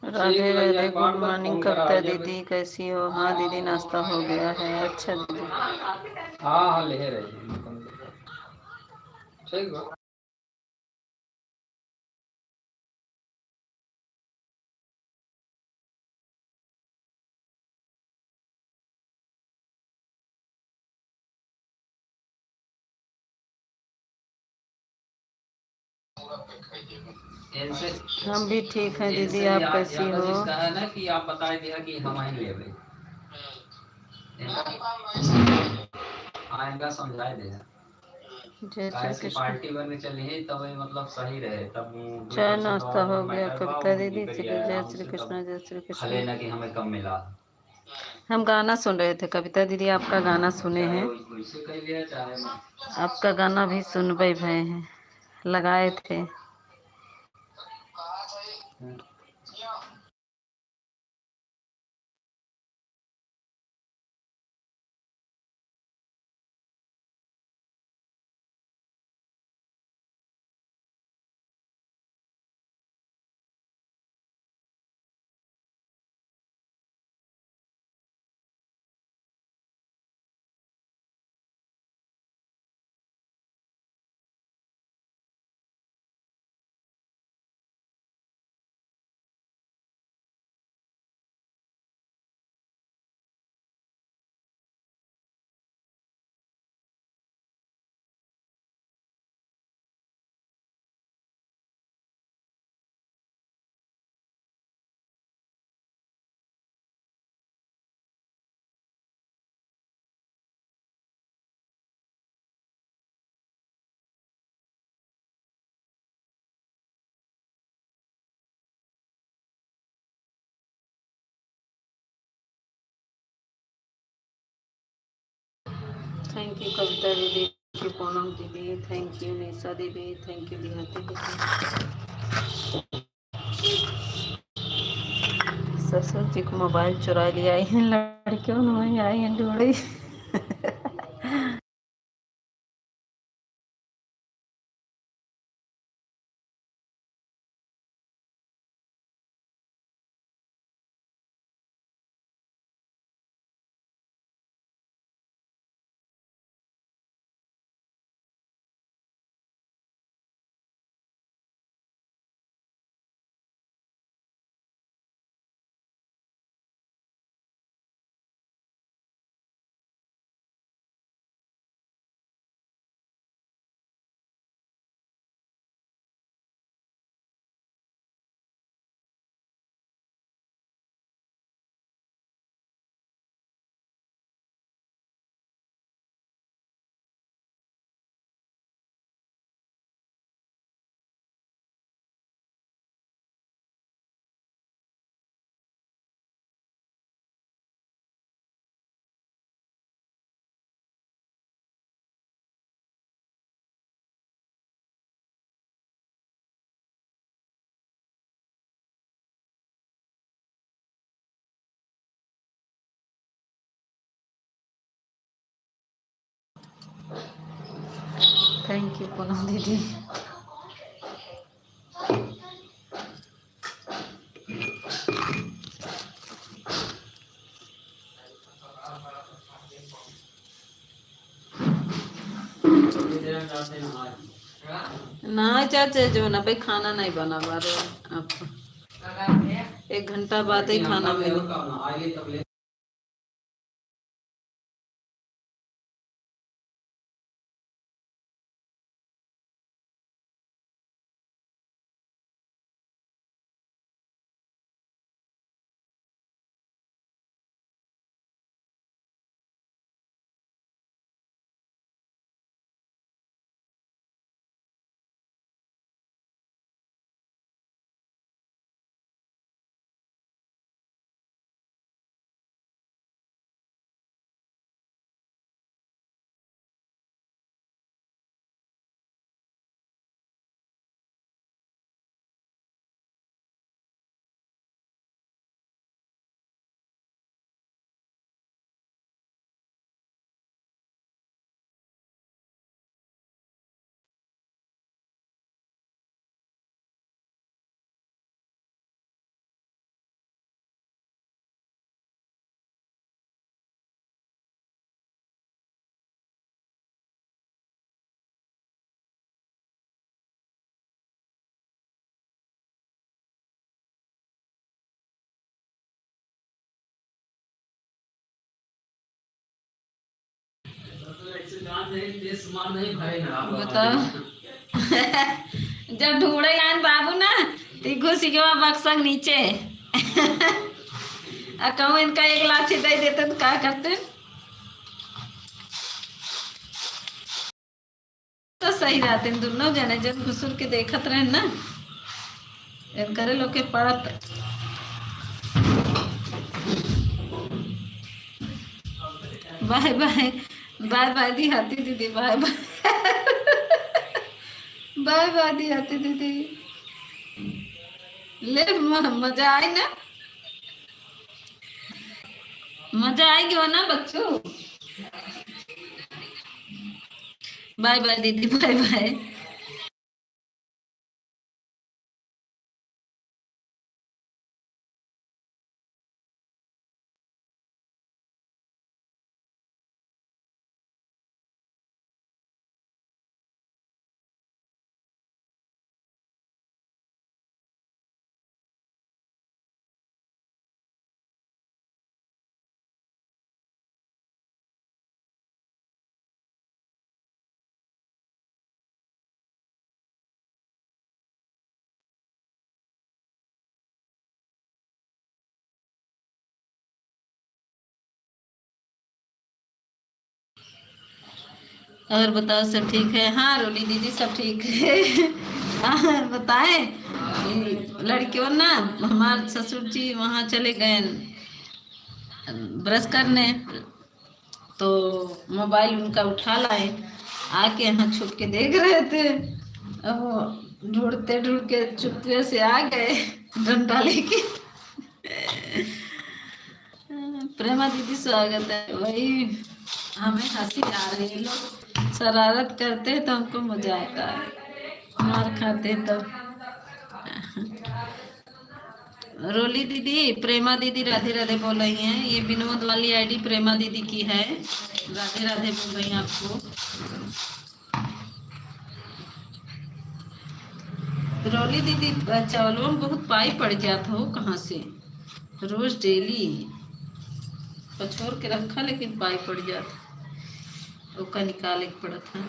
राधे राधे, गुड मॉर्निंग कविता दीदी कैसी हो? हाँ दीदी नाश्ता हो गया है। अच्छा दीदी, हाँ हाँ ले रही ठीक है। इनसे हम भी ठीक हैं दीदी, इनसे आप कैसी हो? इसका है ना कि आप बताए दिया कि हम ही ले रहे। हाँ इनका समझाए दे जय श्री कैसे कृष्ण। पार्टी बने चली है तब ये मतलब सही रहे तब चाय 2% नाश्ता वाला हो जो गया मैटर बा कविता वो दीदी, निकल चलिए जाए जय आराम श्री से कृष्ण, तब जय श्री खले कृष्ण। ना कि हमें कम मिला। हम गाना सुन रहे थे कविता दीदी, आपका गाना सुने हैं। वैसे कह लिया चाहे आपका गाना भी सुनबे भए हैं, लगाए थे। थैंक यू कविता दीदी, थैंक यू पूनम दीदी, थैंक यू निशा दीदी, थैंक यू देहाती दीदी। ससुर जी को मोबाइल चुरा लिया है लड़कियों ने, आई हैं ढूंढी। थैंक यू पूनम दीदी। ना चाचे जो ना भाई खाना नहीं बना पा रहे अब 1 घंटा बाद ही खाना मिले। बताओ जब ढूंढे आन बाबू ना ती घुसी के वहाँ बक्सा के नीचे कहूँ इनका 1 लाठी दे देते तो क्या करते। तो सही रहते दोनों जने जब घुसुर के देखत रहे ना करे लोग के पड़त। बाय बाय बाय बाय दी हाथी दीदी बाय बाय बाय बाय दी हाथी दीदी ले मजा आई ना मजा आएगी वो ना बच्चों। बाय बाय दीदी बाय बाय। और बताओ सब ठीक है। हाँ रोली दीदी सब ठीक है हाँ बताएं लड़कियों ना हमारे ससुर जी वहाँ चले गए ब्रश करने तो मोबाइल उनका उठा लाए आके यहाँ छुप के देख रहे थे। अब वो ढूंढते ढूंढ के चुपके से आ गए डंडा लेके प्रेमा दीदी स्वागत है। वही हमें हंसी आ रही है लोग शरारत करते हैं तो हमको मजा आता है मार खाते तो। रोली दीदी प्रेमा दीदी राधे राधे बोल रही हैं। ये विनोद वाली आईडी प्रेमा दीदी की है। राधे राधे बोल रही हैं आपको। रोली दीदी चावलों में बहुत पाई पड़ जाता हो कहाँ से रोज डेली पछोर के रखा लेकिन पाई पड़ जाता उसका निकाले पड़ा था।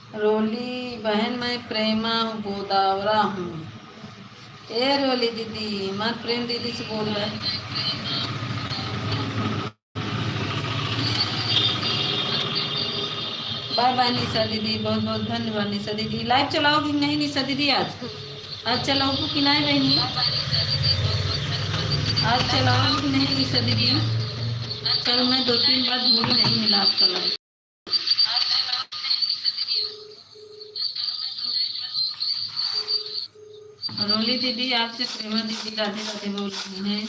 रोली बहन मैं प्रेमा गोदावरा हूँ। ए रोली दीदी, मैं प्रेम दीदी से बोल रहा है। बाय बाय निशा दीदी, बहुत बहुत धन्यवाद निशा दीदी। लाइव चलाओगी नहीं निशा दीदी? आज चलाओगी कि नहीं बहनी? आज चलाओगी कि नहीं निशा दीदी? कल मैं 2-3 बार भूली नहीं मिला आपका लाइव। रोली दीदी आपसे प्रेमा दीदी राधे राधे बोल रही हैं।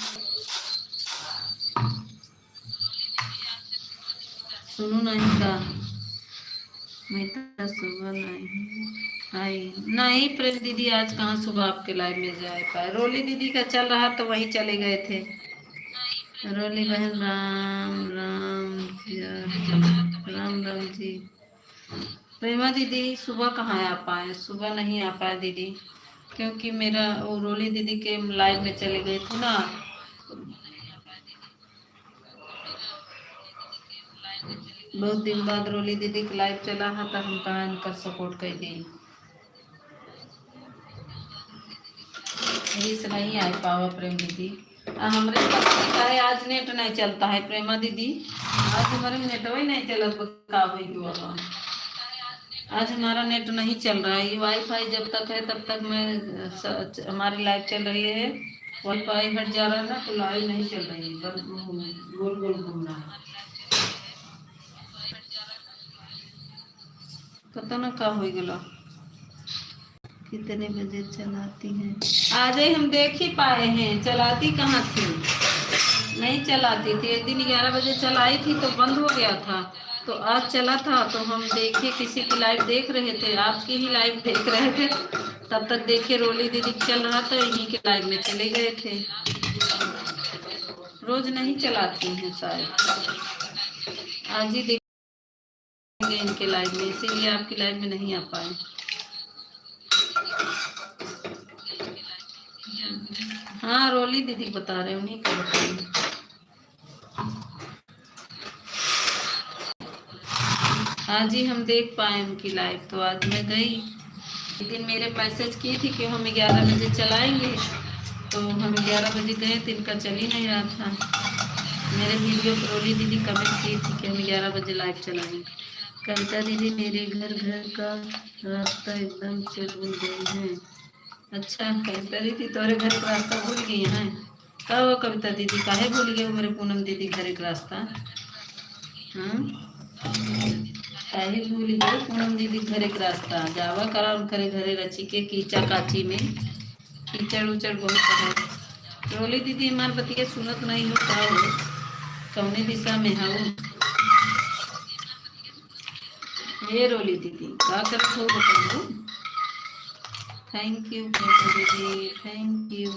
सुनो नहीं का मैं तो सुबह नहीं प्रेम दीदी, आज कहाँ सुबह आपके लाइव में जा पाए। रोली दीदी का चल रहा तो वहीं चले गए थे। रोली बहन राम राम राम राम जी। प्रेमा दीदी सुबह कहाँ आ पाए? सुबह नहीं आ पाए दीदी, क्योंकि मेरा वो रोली दीदी के लाइव में चले गए थे ना। बहुत दिन बाद रोली दीदी का लाइव चला है तो हम कहाँ इनका सपोर्ट कर दी, यही से नहीं आ पावा प्रेम दीदी। हमारे का है आज नेट नहीं चलता है प्रेमा दीदी, आज हमारे नेट वही नहीं चला का बाबा। आज हमारा नेट नहीं चल रहा है। ये वाईफाई जब तक है तब तक मैं हमारी लाइव चल रही है। वाईफाई हट जा रहा है ना तो लाइव नहीं चल रही है, गोल गोल घूम रहा है। पता ना क्या हो गया। कितने बजे चलाती हैं? आज ही हम देख ही पाए हैं। चलाती कहाँ थी? नहीं चलाती थी। एक दिन 11 बजे चलाई थी तो बंद हो गया था, तो आज चला था तो हम देखे किसी की लाइव देख रहे थे, आपकी ही लाइव देख रहे थे। तब तक देखे रोली दीदी चल रहा था, इन्हीं के लाइव में चले गए थे। रोज नहीं चलाती हैं शायद, आज ही देखेंगे इनके लाइव में, इसीलिए आपकी लाइव में नहीं आ पाए। हाँ रोली दीदी बता रहे, उन्हीं को बताएंगे। आज ही हम देख पाए उनकी लाइव, तो आज मैं गई। एक दिन मेरे मैसेज की थी कि हम 11 बजे चलाएंगे, तो हम 11 बजे गए तो इनका चल ही नहीं रहा था। मेरे वीडियो पर रोली दीदी कमेंट की थी कि हम 11 बजे लाइव चलाएंगे। कविता दीदी मेरे घर का रास्ता एकदम से भूल गई है। अच्छा कविता दीदी तोरे घर का रास्ता भूल गई है? कहो कविता दीदी काहे भूल गए मेरे पूनम दीदी घर का रास्ता? हाँ काहे भूल गए पूनम दीदी घर का रास्ता? जावा करा उनके घरे रची के कीचा काची में कीचड़ उचड़ बहुत है। रोली दीदी हमार बतिया सुनत नहीं हो का हो? कौने दिशा में हो ये रोली दीदी? क्या करत हो बताओ। थैंक यू दीदी, थैंक यू।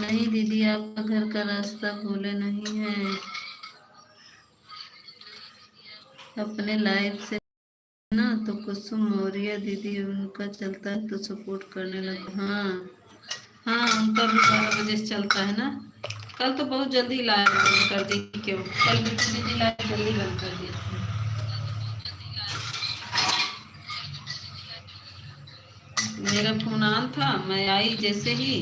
नहीं दीदी आपका घर का रास्ता भूले नहीं है, अपने लाइव से ना तो कुसुम मौर्य दीदी उनका चलता है तो सपोर्ट करने लगे। हाँ हाँ उनका भी 12 बजे से चलता है ना। कल तो बहुत जल्दी लाइव बंद कर दी, क्यों? कल बिल्कुल दीदी लाइव जल्दी बंद कर दी। मेरा फोन ऑन था, मैं आई जैसे ही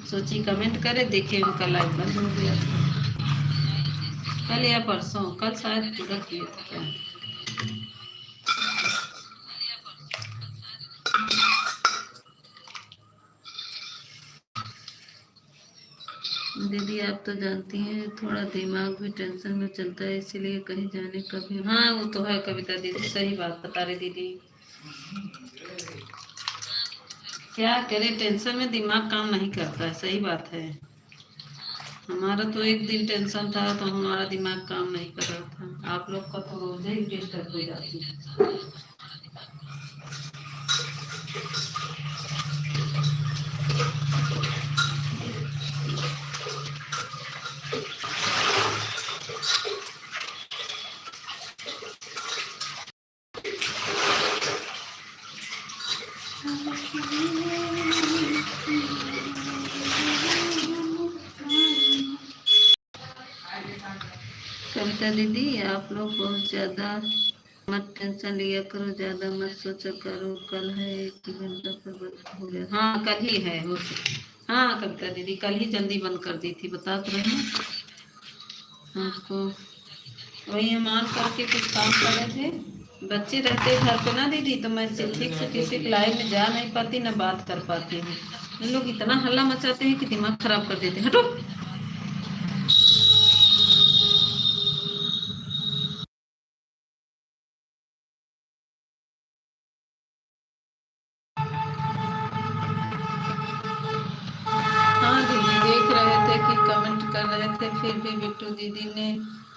सोची कमेंट करे, देखे उनका लाइव बंद हो गया था। कल या परसों, कल शायद पूरा किए थे क्या। दीदी आप तो जानती हैं थोड़ा दिमाग भी टेंशन में चलता है, इसीलिए कहीं जाने का भी। हाँ वो तो है कविता दीदी, सही बात बता रही दीदी। क्या करे, टेंशन में दिमाग काम नहीं करता है, सही बात है। हमारा तो एक दिन टेंशन था तो हमारा दिमाग काम नहीं कर रहा था। आप लोग का तो रोज ही डिस्टर्ब हो जाती है। कविता दीदी, आप लोग बहुत ज़्यादा मत टेंशन लिया करो, ज़्यादा मत सोचा करो, कल है 1 घंटा पर बंद हो गया। हाँ कल ही है हाँ कविता दीदी, कल ही जल्दी बंद कर दी थी, बता तो रही हूँ आपको। वही हम ऑन करके कुछ काम कर रहे थे, बच्चे रहते घर पे ना दीदी, तो मैं ठीक से किसी की लाइव में जा नहीं पाती, ना बात कर पाती हूँ। इन लोग इतना हल्ला मचाते हैं कि दिमाग खराब कर देते हैं। हटो। हाँ दीदी, देख रहे थे कि कमेंट कर रहे थे, फिर भी बिट्टू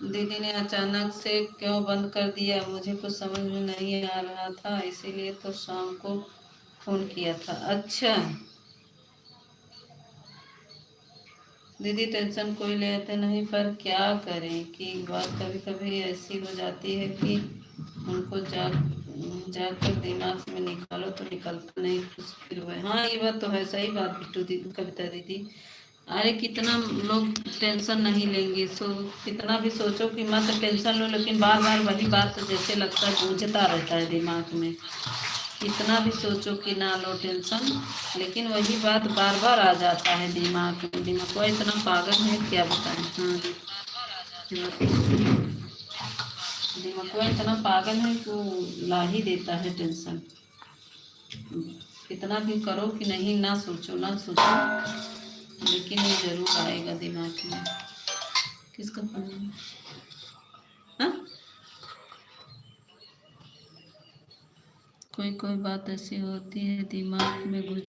दीदी ने अचानक से क्यों बंद कर दिया, मुझे कुछ समझ में नहीं आ रहा था, इसीलिए तो शाम को फोन किया था। अच्छा दीदी, टेंशन कोई लेते नहीं, पर क्या करें कि बात कभी कभी ऐसी हो जाती है कि उनको जाकर दिमाग में निकालो तो निकलता नहीं कुछ, फिर वह। हाँ ये बात तो है, सही बात बिट्टू दीदी, कविता दीदी। अरे कितना लोग टेंशन नहीं लेंगे, कितना भी सोचो कि मत टेंशन लो, लेकिन बार बार वही बात जैसे लगता है गूंजता रहता है दिमाग में। कितना भी सोचो कि ना लो टेंशन, लेकिन वही बात बार बार आ जाता है दिमाग में। दिमाग को इतना पागल है, क्या बताएं। हाँ दिमाग को इतना पागल है कि वो ला ही देता है टेंशन। कितना भी करो कि नहीं, ना सोचो ना सोचो, लेकिन ये जरूर आएगा दिमाग में। किसका फोन है? हाँ? कोई कोई बात ऐसी होती है दिमाग में घुस।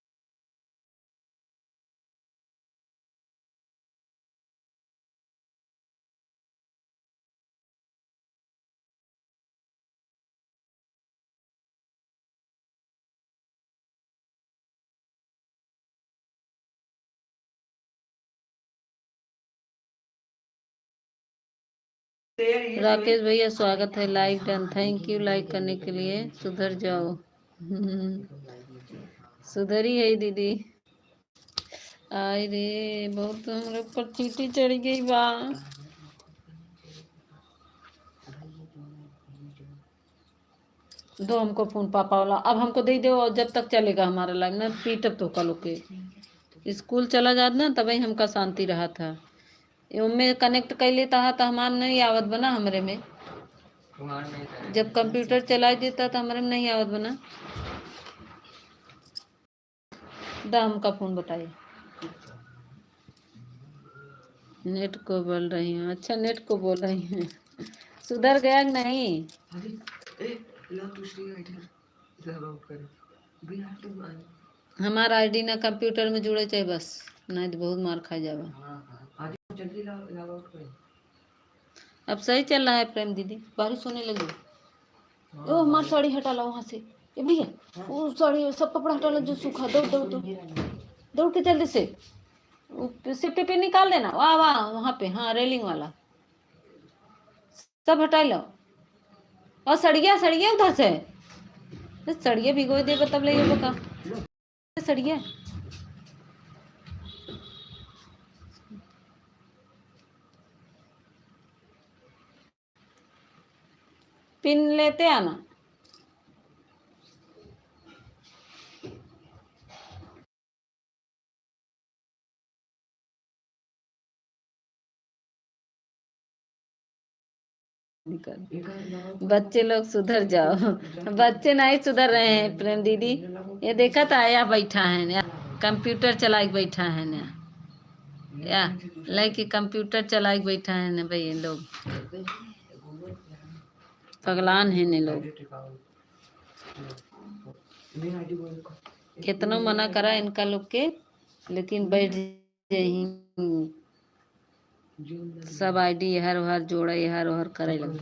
राकेश भैया स्वागत है, like done, thank you like करने के लिए। सुधर जाओ। सुधरी है दीदी। आई रे बहुत हमारे ऊपर चींटी चढ़ गई बा। दो हमको फोन पापा वाला, अब हमको दे दो, और जब तक चलेगा हमारा लाइव ना पीटब तो कल के स्कूल चला जात ना, तभी हमका शांति रहा था। में कनेक्ट कर लेता है तो हमारा नहीं आवत बना हमरे में, जब कंप्यूटर चला देता तो हमारे में नहीं आवत बना। दा हमका फोन बताइए। नेट को बोल रही हूँ। अच्छा नेट को बोल रही हैं। सुधर गया कि नहीं? हमारा आईडी ना कंप्यूटर में जुड़े चाहिए बस, नहीं तो बहुत मार खा जावा। अब सही चल रहा है प्रेम दीदी, बारिश होने लगी। ओ हमारी साड़ी हटा लो वहाँ से, ये भैया वो साड़ी सब कपड़ा हटा लो जो सूखा। दौड़ दौड़ दौड़ दौड़ के जल्दी से सिफ्टी पे निकाल देना, वाह वाह वहाँ पे, हाँ रेलिंग वाला सब हटा लो। और सड़िया सड़िया उधर से सड़िया भिगो दे तब ले का सड़िया। पिन लेते आना। बच्चे लोग सुधर जाओ। बच्चे नहीं सुधर रहे हैं प्रेम दीदी, ये देखा था आया बैठा है ना कंप्यूटर चला के बैठा है ना, या लाइक कंप्यूटर चला के बैठा है ना भाई, ये लोग पगलान है ने लोग। कितना मना करा इनका लोग के, लेकिन बैठ जाही सब आईडी हर हर जोड़ा हर हर करे लगे।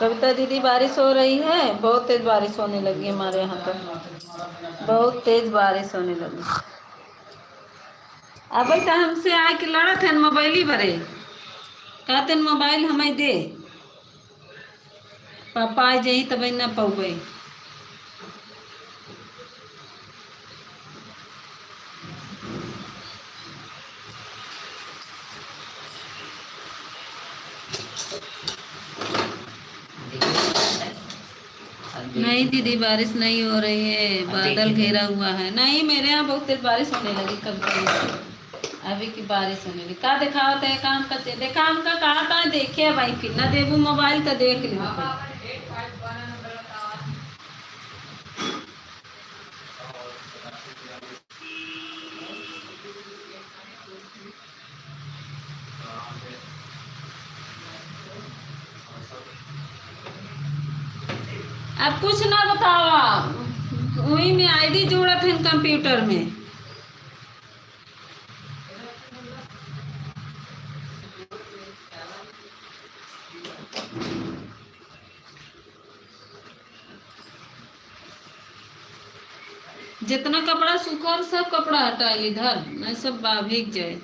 कविता दीदी बारिश हो रही है, बहुत तेज बारिश होने लगी हमारे यहाँ तो, बहुत तेज बारिश होने लगी। अब तो हमसे आके लड़त है मोबाइल ही भरे, कहते मोबाइल हमें दे, पापा आ जाई तब न पौबे। नहीं दीदी बारिश नहीं हो रही है, बादल घेरा हुआ है। नहीं मेरे यहाँ बहुत तेज बारिश होने लगी कभी, अभी की बारिश होने लगी। का दिखावत है काम का, देखा हमका कहा था देखे भाई, फिर ना देबू मोबाइल तो देख ली। अब कुछ ना बतावा, वही में आईडी जोड़त है कंप्यूटर में। जितना कपड़ा सूखा सब कपड़ा हटा इधर, नहीं सब भीग जाए।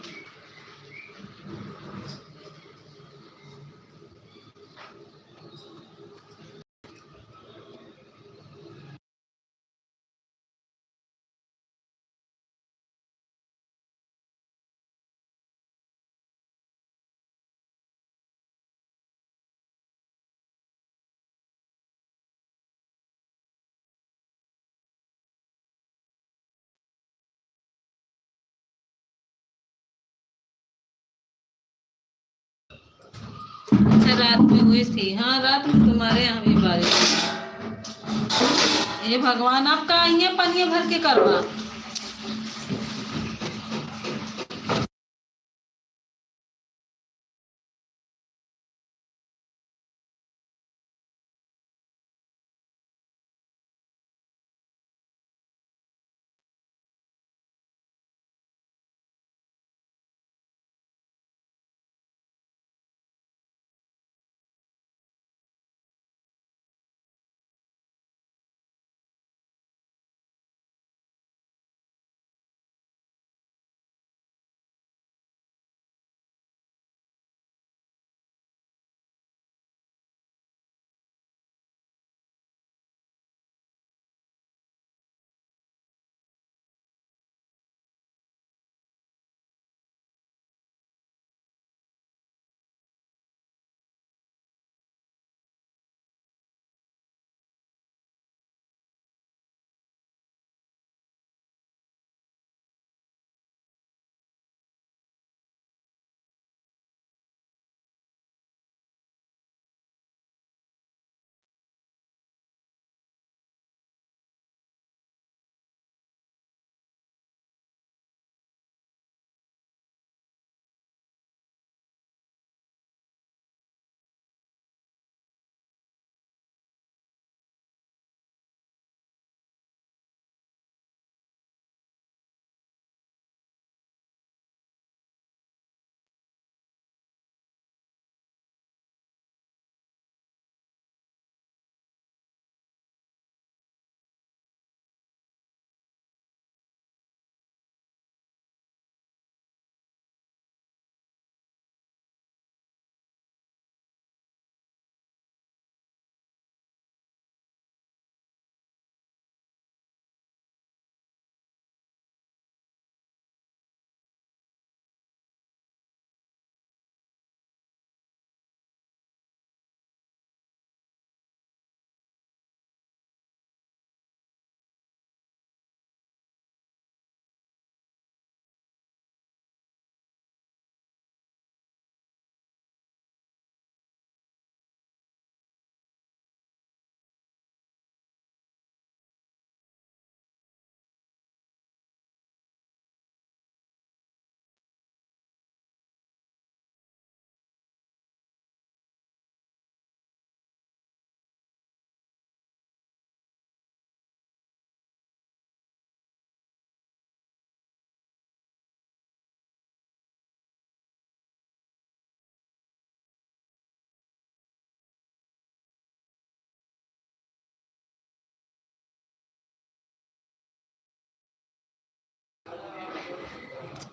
अच्छा रात में हुई थी, हाँ रात में तुम्हारे यहाँ भी बारिश। ये भगवान आपका ये पनिया भर के करवा।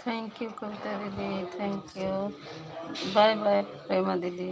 थैंक यू कविता दीदी, थैंक यू। बाय बाय प्रेमा दीदी।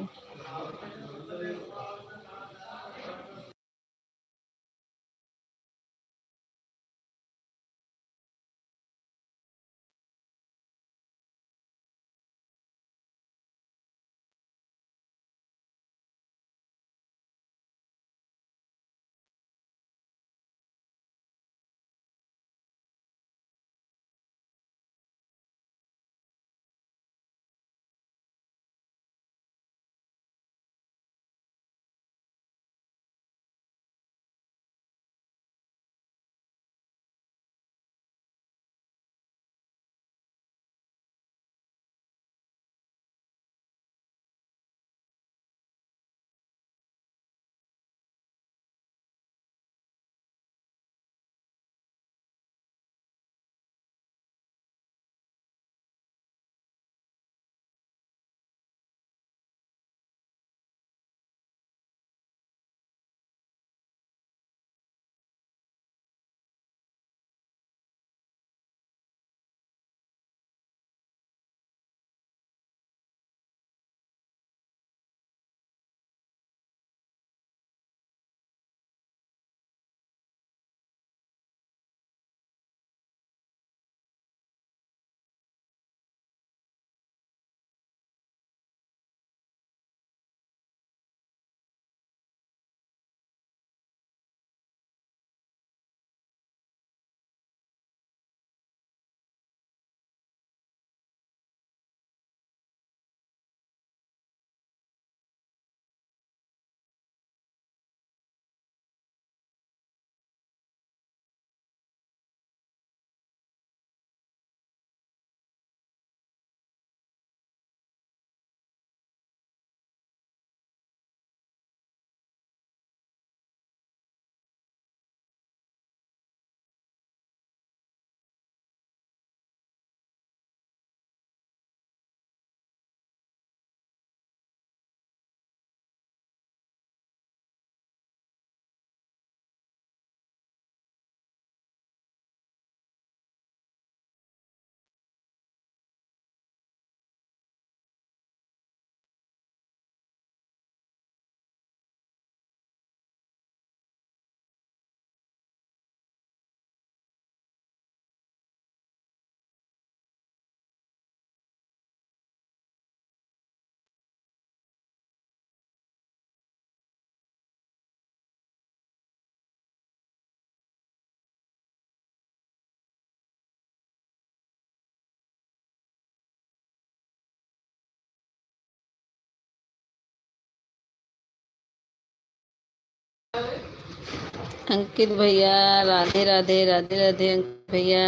अंकित भैया राधे राधे, राधे राधे अंकित भैया,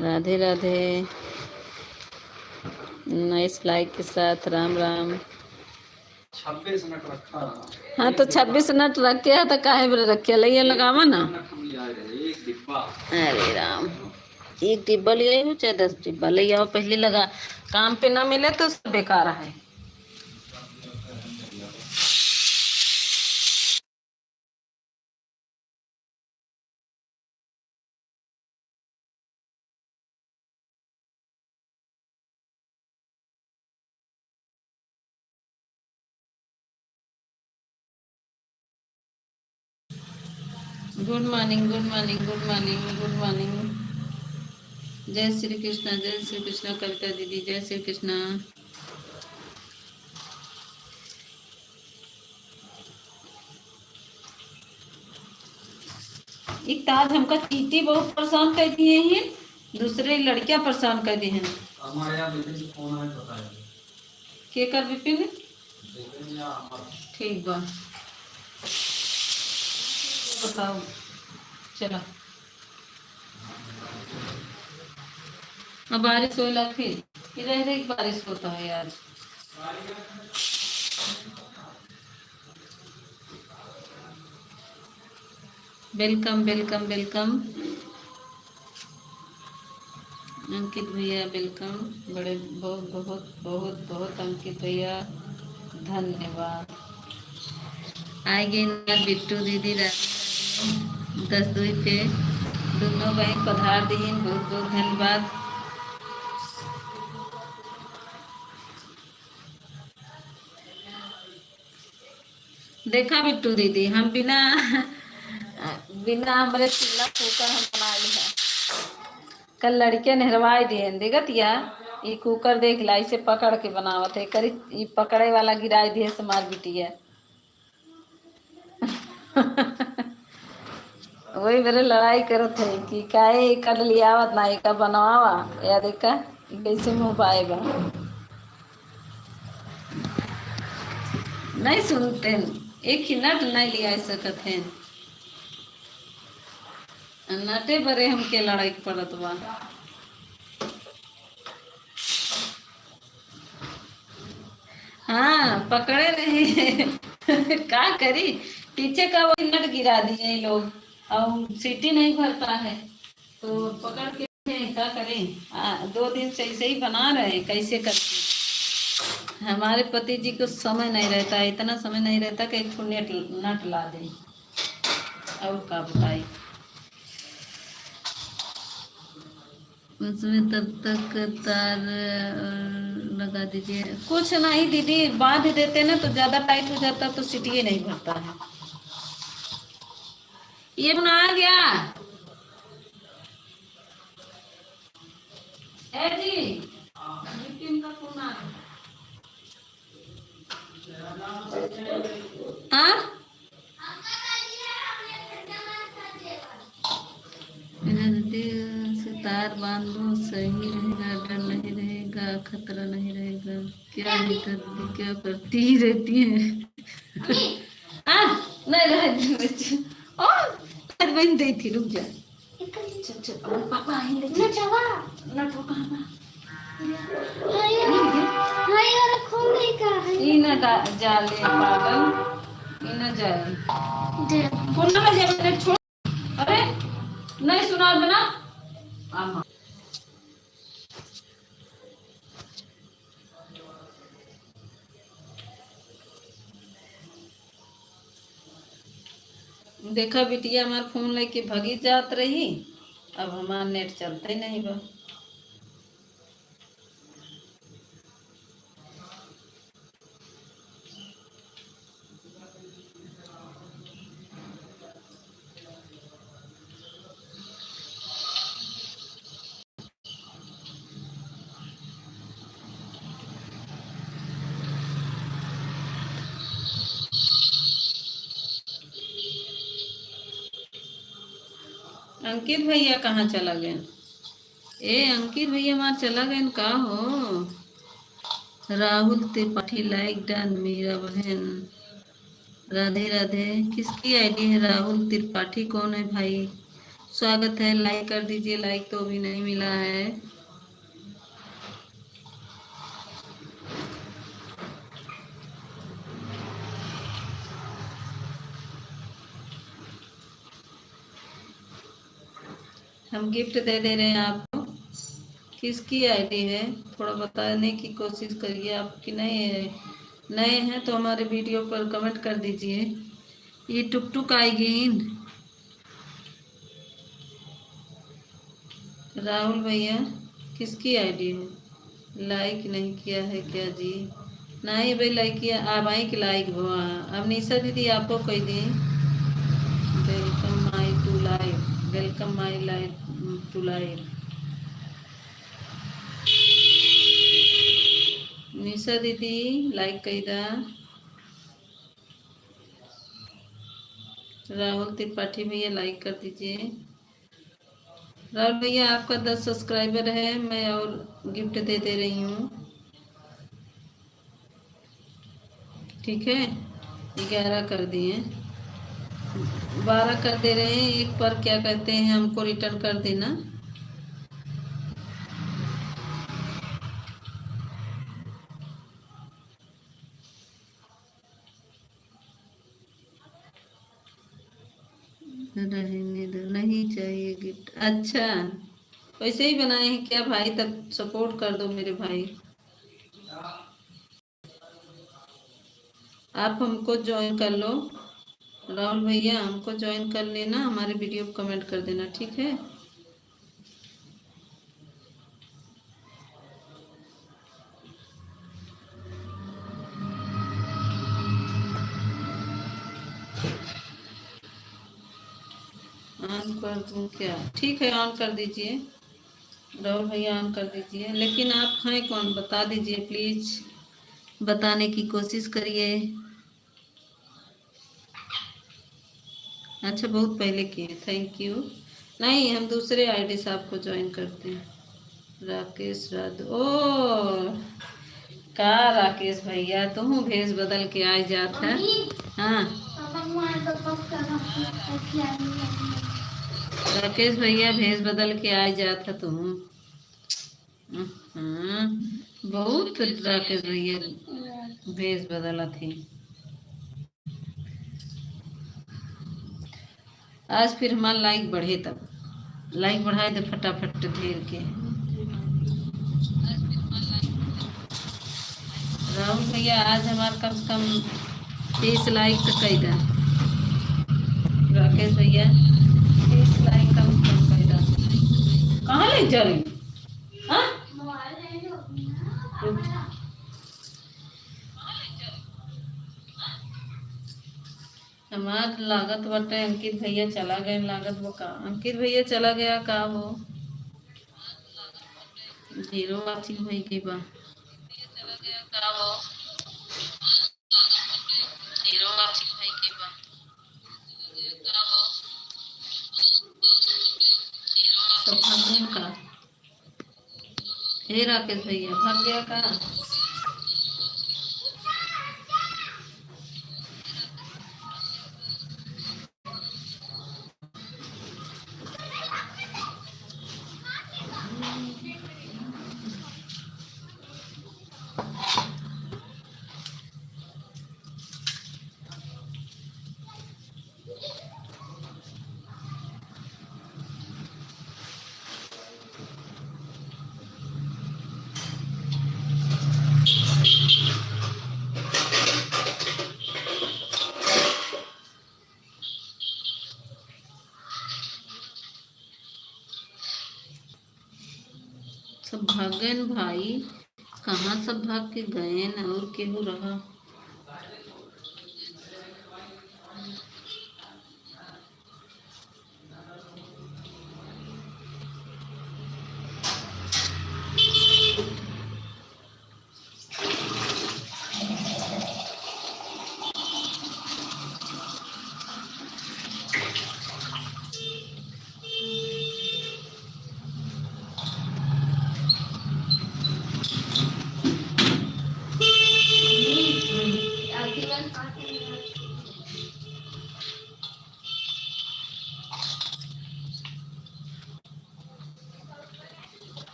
राधे राधे। नाइस लाइक के साथ राम राम। 26 मिनट रखा। हाँ तो 26 मिनट रखे तो काहे बरे रखे लइए लगावा ना। एक डिब्बा। अरे राम, एक डिब्बा ले आओ चाहे 10 डिब्बा ले आओ, पहले लगा। काम पे ना मिले तो सब बेकार है। Good morning, good morning, good morning, good morning. जय श्री कृष्णा, जय श्री कृष्णा कविता दीदी, जय श्री कृष्णा। एक ताज हमका चींटी बहुत परेशान कर दिए हैं, दूसरे लड़कियां परेशान कर दी हैं। हमारे यहाँ विपिन फोन है, पता है के कर विपिन? विपिन या अमर। ठीक बा, बताओ। चला अब बारिश होला, फिर इधर बारिश होता है यार। वेलकम वेलकम वेलकम अंकित भैया, वेलकम। बड़े बहुत बहुत बहुत बहुत अंकित भैया धन्यवाद। आएंगे बिट्टू दीदी 10 2 पे दोनों बहन पधार दी, बहुत बहुत धन्यवाद। देखा बिट्टू दीदी, हम बिना बिना हमरे चूल्हा कुकर हम बना लिया। कल लड़के नहरवाई दिए दिगतिया, ये कुकर देख ला, इसे पकड़ के बनावत है करी, ये पकड़े वाला गिराई दिए से मार बिटिया। वही मेरे लड़ाई करत है कि काहे कर लियावत ना का बनवावा, या देखा कैसे मुंह पाएगा। नहीं सुनते, एक ही नट नहीं लिया सकत है, नटे बरे हमके लड़ाई पड़त बा। हाँ पकड़े नहीं। क्या करी, पीछे का वही नट गिरा दिए ये लोग, और सीटी नहीं भरता है तो पकड़ के क्या करें। 2 दिन से ऐसे ही बना रहे हैं कैसे करके। हमारे पति जी को समय नहीं रहता, इतना समय नहीं रहता कि एक नट ला दे, और का बताई। उसमें तब तक तार लगा दीजिए। कुछ नहीं दीदी, बांध देते ना तो ज्यादा टाइट हो जाता तो सीटी नहीं भरता है। ये बना गया है जी, नितिन का फोन आ गया। हाँ से तार बांध दो, सही रहेगा, डर नहीं रहेगा, खतरा नहीं रहेगा। क्या नहीं करती, क्या करती ही रहती है। नहीं रह बच्चे, और बहन दे थी, रुक जा। चल चल पापा आएंगे, न जावा न ठोका ना। ई न जाले पागल, ई न जाए फोन ना बजे छोड़। अरे नहीं सुना बना। देखा बिटिया, हमार फोन लेके भगी जात रही, अब हमार नेट चलते नहीं बा। अंकित भैया कहाँ चला गए? ए अंकित भैया हमार चला गए का हो? राहुल त्रिपाठी लाइक डन, मीरा बहन राधे राधे। किसकी आईडी है राहुल त्रिपाठी, कौन है भाई? स्वागत है, लाइक कर दीजिए, लाइक तो अभी नहीं मिला है। हम गिफ्ट दे दे रहे हैं आपको। किसकी आईडी है थोड़ा बताने की कोशिश करिए। आपकी नए नए हैं तो हमारे वीडियो पर कमेंट कर दीजिए। ये टुक टुक आएगी। राहुल भैया किसकी आईडी है? लाइक नहीं किया है क्या जी? नहीं भाई लाइक किया, आप आई कि लाइक हुआ। अब निशा दीदी आपको कह दी, welcome my to live, welcome my live to live. Nisha दीदी लाइक कही दा। राहुल त्रिपाठी भैया लाइक कर दीजिए। राहुल भैया आपका 10 सब्सक्राइबर है, मैं और गिफ्ट दे दे रही हूँ, ठीक है। 11 कर दिए, 12 कर दे रहे हैं। एक पर क्या कहते हैं, हमको रिटर्न कर देना। रहने दो, नहीं चाहिए गिफ्ट। अच्छा वैसे ही बनाए हैं क्या भाई? तब सपोर्ट कर दो मेरे भाई। आप हमको ज्वाइन कर लो, राहुल भैया हमको ज्वाइन कर लेना, हमारे वीडियो को कमेंट कर देना, ठीक है। ऑन कर दूं क्या? ठीक है, ऑन कर दीजिए। राहुल भैया ऑन कर दीजिए, लेकिन आप हैं कौन बता दीजिए प्लीज, बताने की कोशिश करिए। अच्छा, बहुत पहले किए, थैंक यू। नहीं, हम दूसरे आईडी से आपको ज्वाइन करते हैं। राकेश राधु, ओ का राकेश भैया तुम भेष बदल के आ जात है। हाँ राकेश भैया भेष बदल के आ जात है तुम। बहुत राकेश भैया भेष बदला थी। आज फिर हमारा लाइक बढ़े, तब लाइक बढ़ाए तो फटाफट ढेर के। राहुल भैया आज हमारे कम से कम 30 लाइक तो कई दा। राकेश भैया 30 लाइक कम से कम कई दा। कहाँ ले जा रही? हाँ? हमार लागत बटे अंकित भैया चला गए, लागत वो का अंकित भैया चला गया का वो जीरो वाचिंग हुई की बा। सब भाग गया का? हे राकेश भैया भाग गया का? सब भाग गए न भाई, कहाँ सब भाग के गए न, और केहू रहा?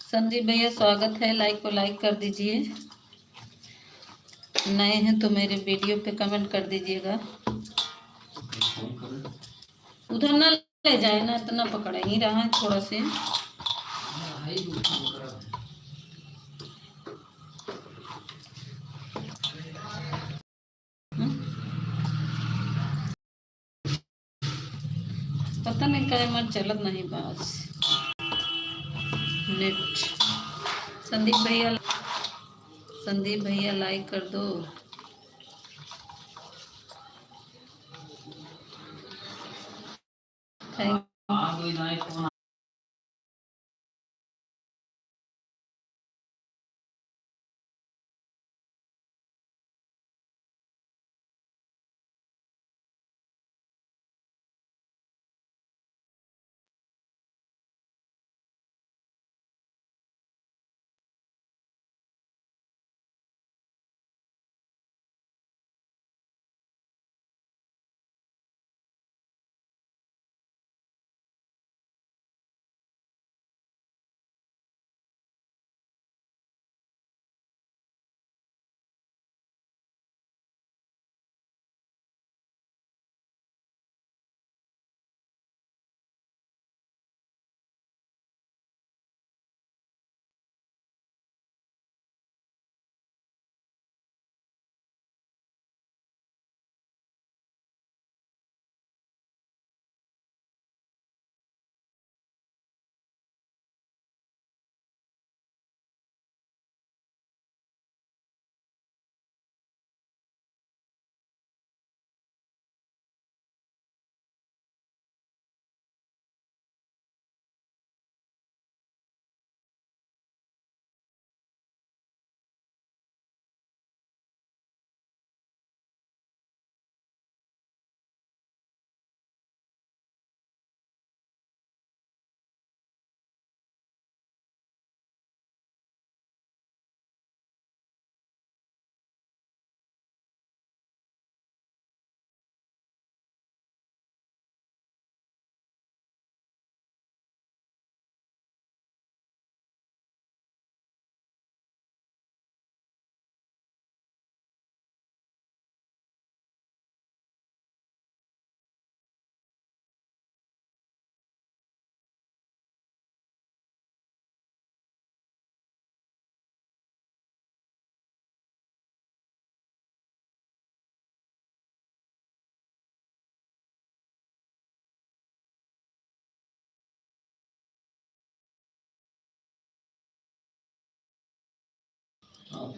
संदीप भैया स्वागत है, लाइक को लाइक कर दीजिए। नए हैं तो मेरे वीडियो पे कमेंट कर दीजिएगा। उधर ना ले जाए ना, इतना पकड़ ही रहा है थोड़ा से। पता नहीं काय मन चलत नहीं बस नेट। संदीप भैया लाइक कर दो। थैंक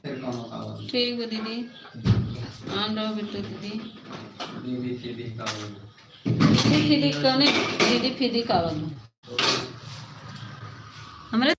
फिर कौन होता है? ठीक है दीदी। आन रहो बिट्टू दीदी। दीदी दीदी का दीदी फिदी कने दीदी फिदी कावल हमरे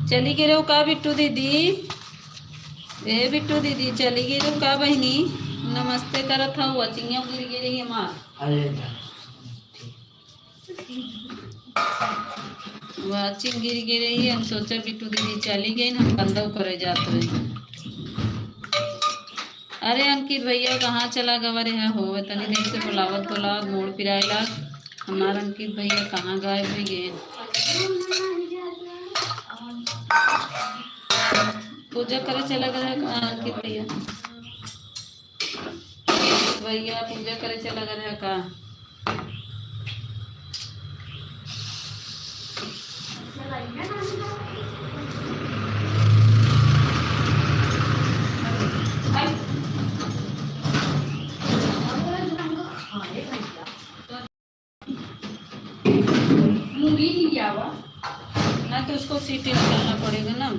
चली गई रहो का बिट्टू दीदी। ए बिट्टू दीदी चली गई रहो का बहनी। नमस्ते करत था वो चिंगिया गिर गई रही हमार। वाचिंग गिर गिर रही हम सोचा बिट्टू दीदी चली गई ना, हम बंदो करे जाते रहे। अरे अंकित भैया कहाँ चला गवा रे है हो, तनी देर से बुलावत बुलावत मोड़ पिरायला। हमारा अंकित भैया कहाँ गायब हो गए। पूजा करे चला गया है अंकित भैया। भैया पूजा करे चला गया है का। ना तो उसको सीटी निकालना पड़ेगा ना।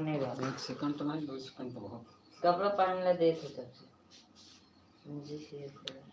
नहीं बाबा 1 सेकंड तो नहीं 2 सेकंड तो बहुत कपड़ा पहनने दे थे तब से मुझे शेयर करा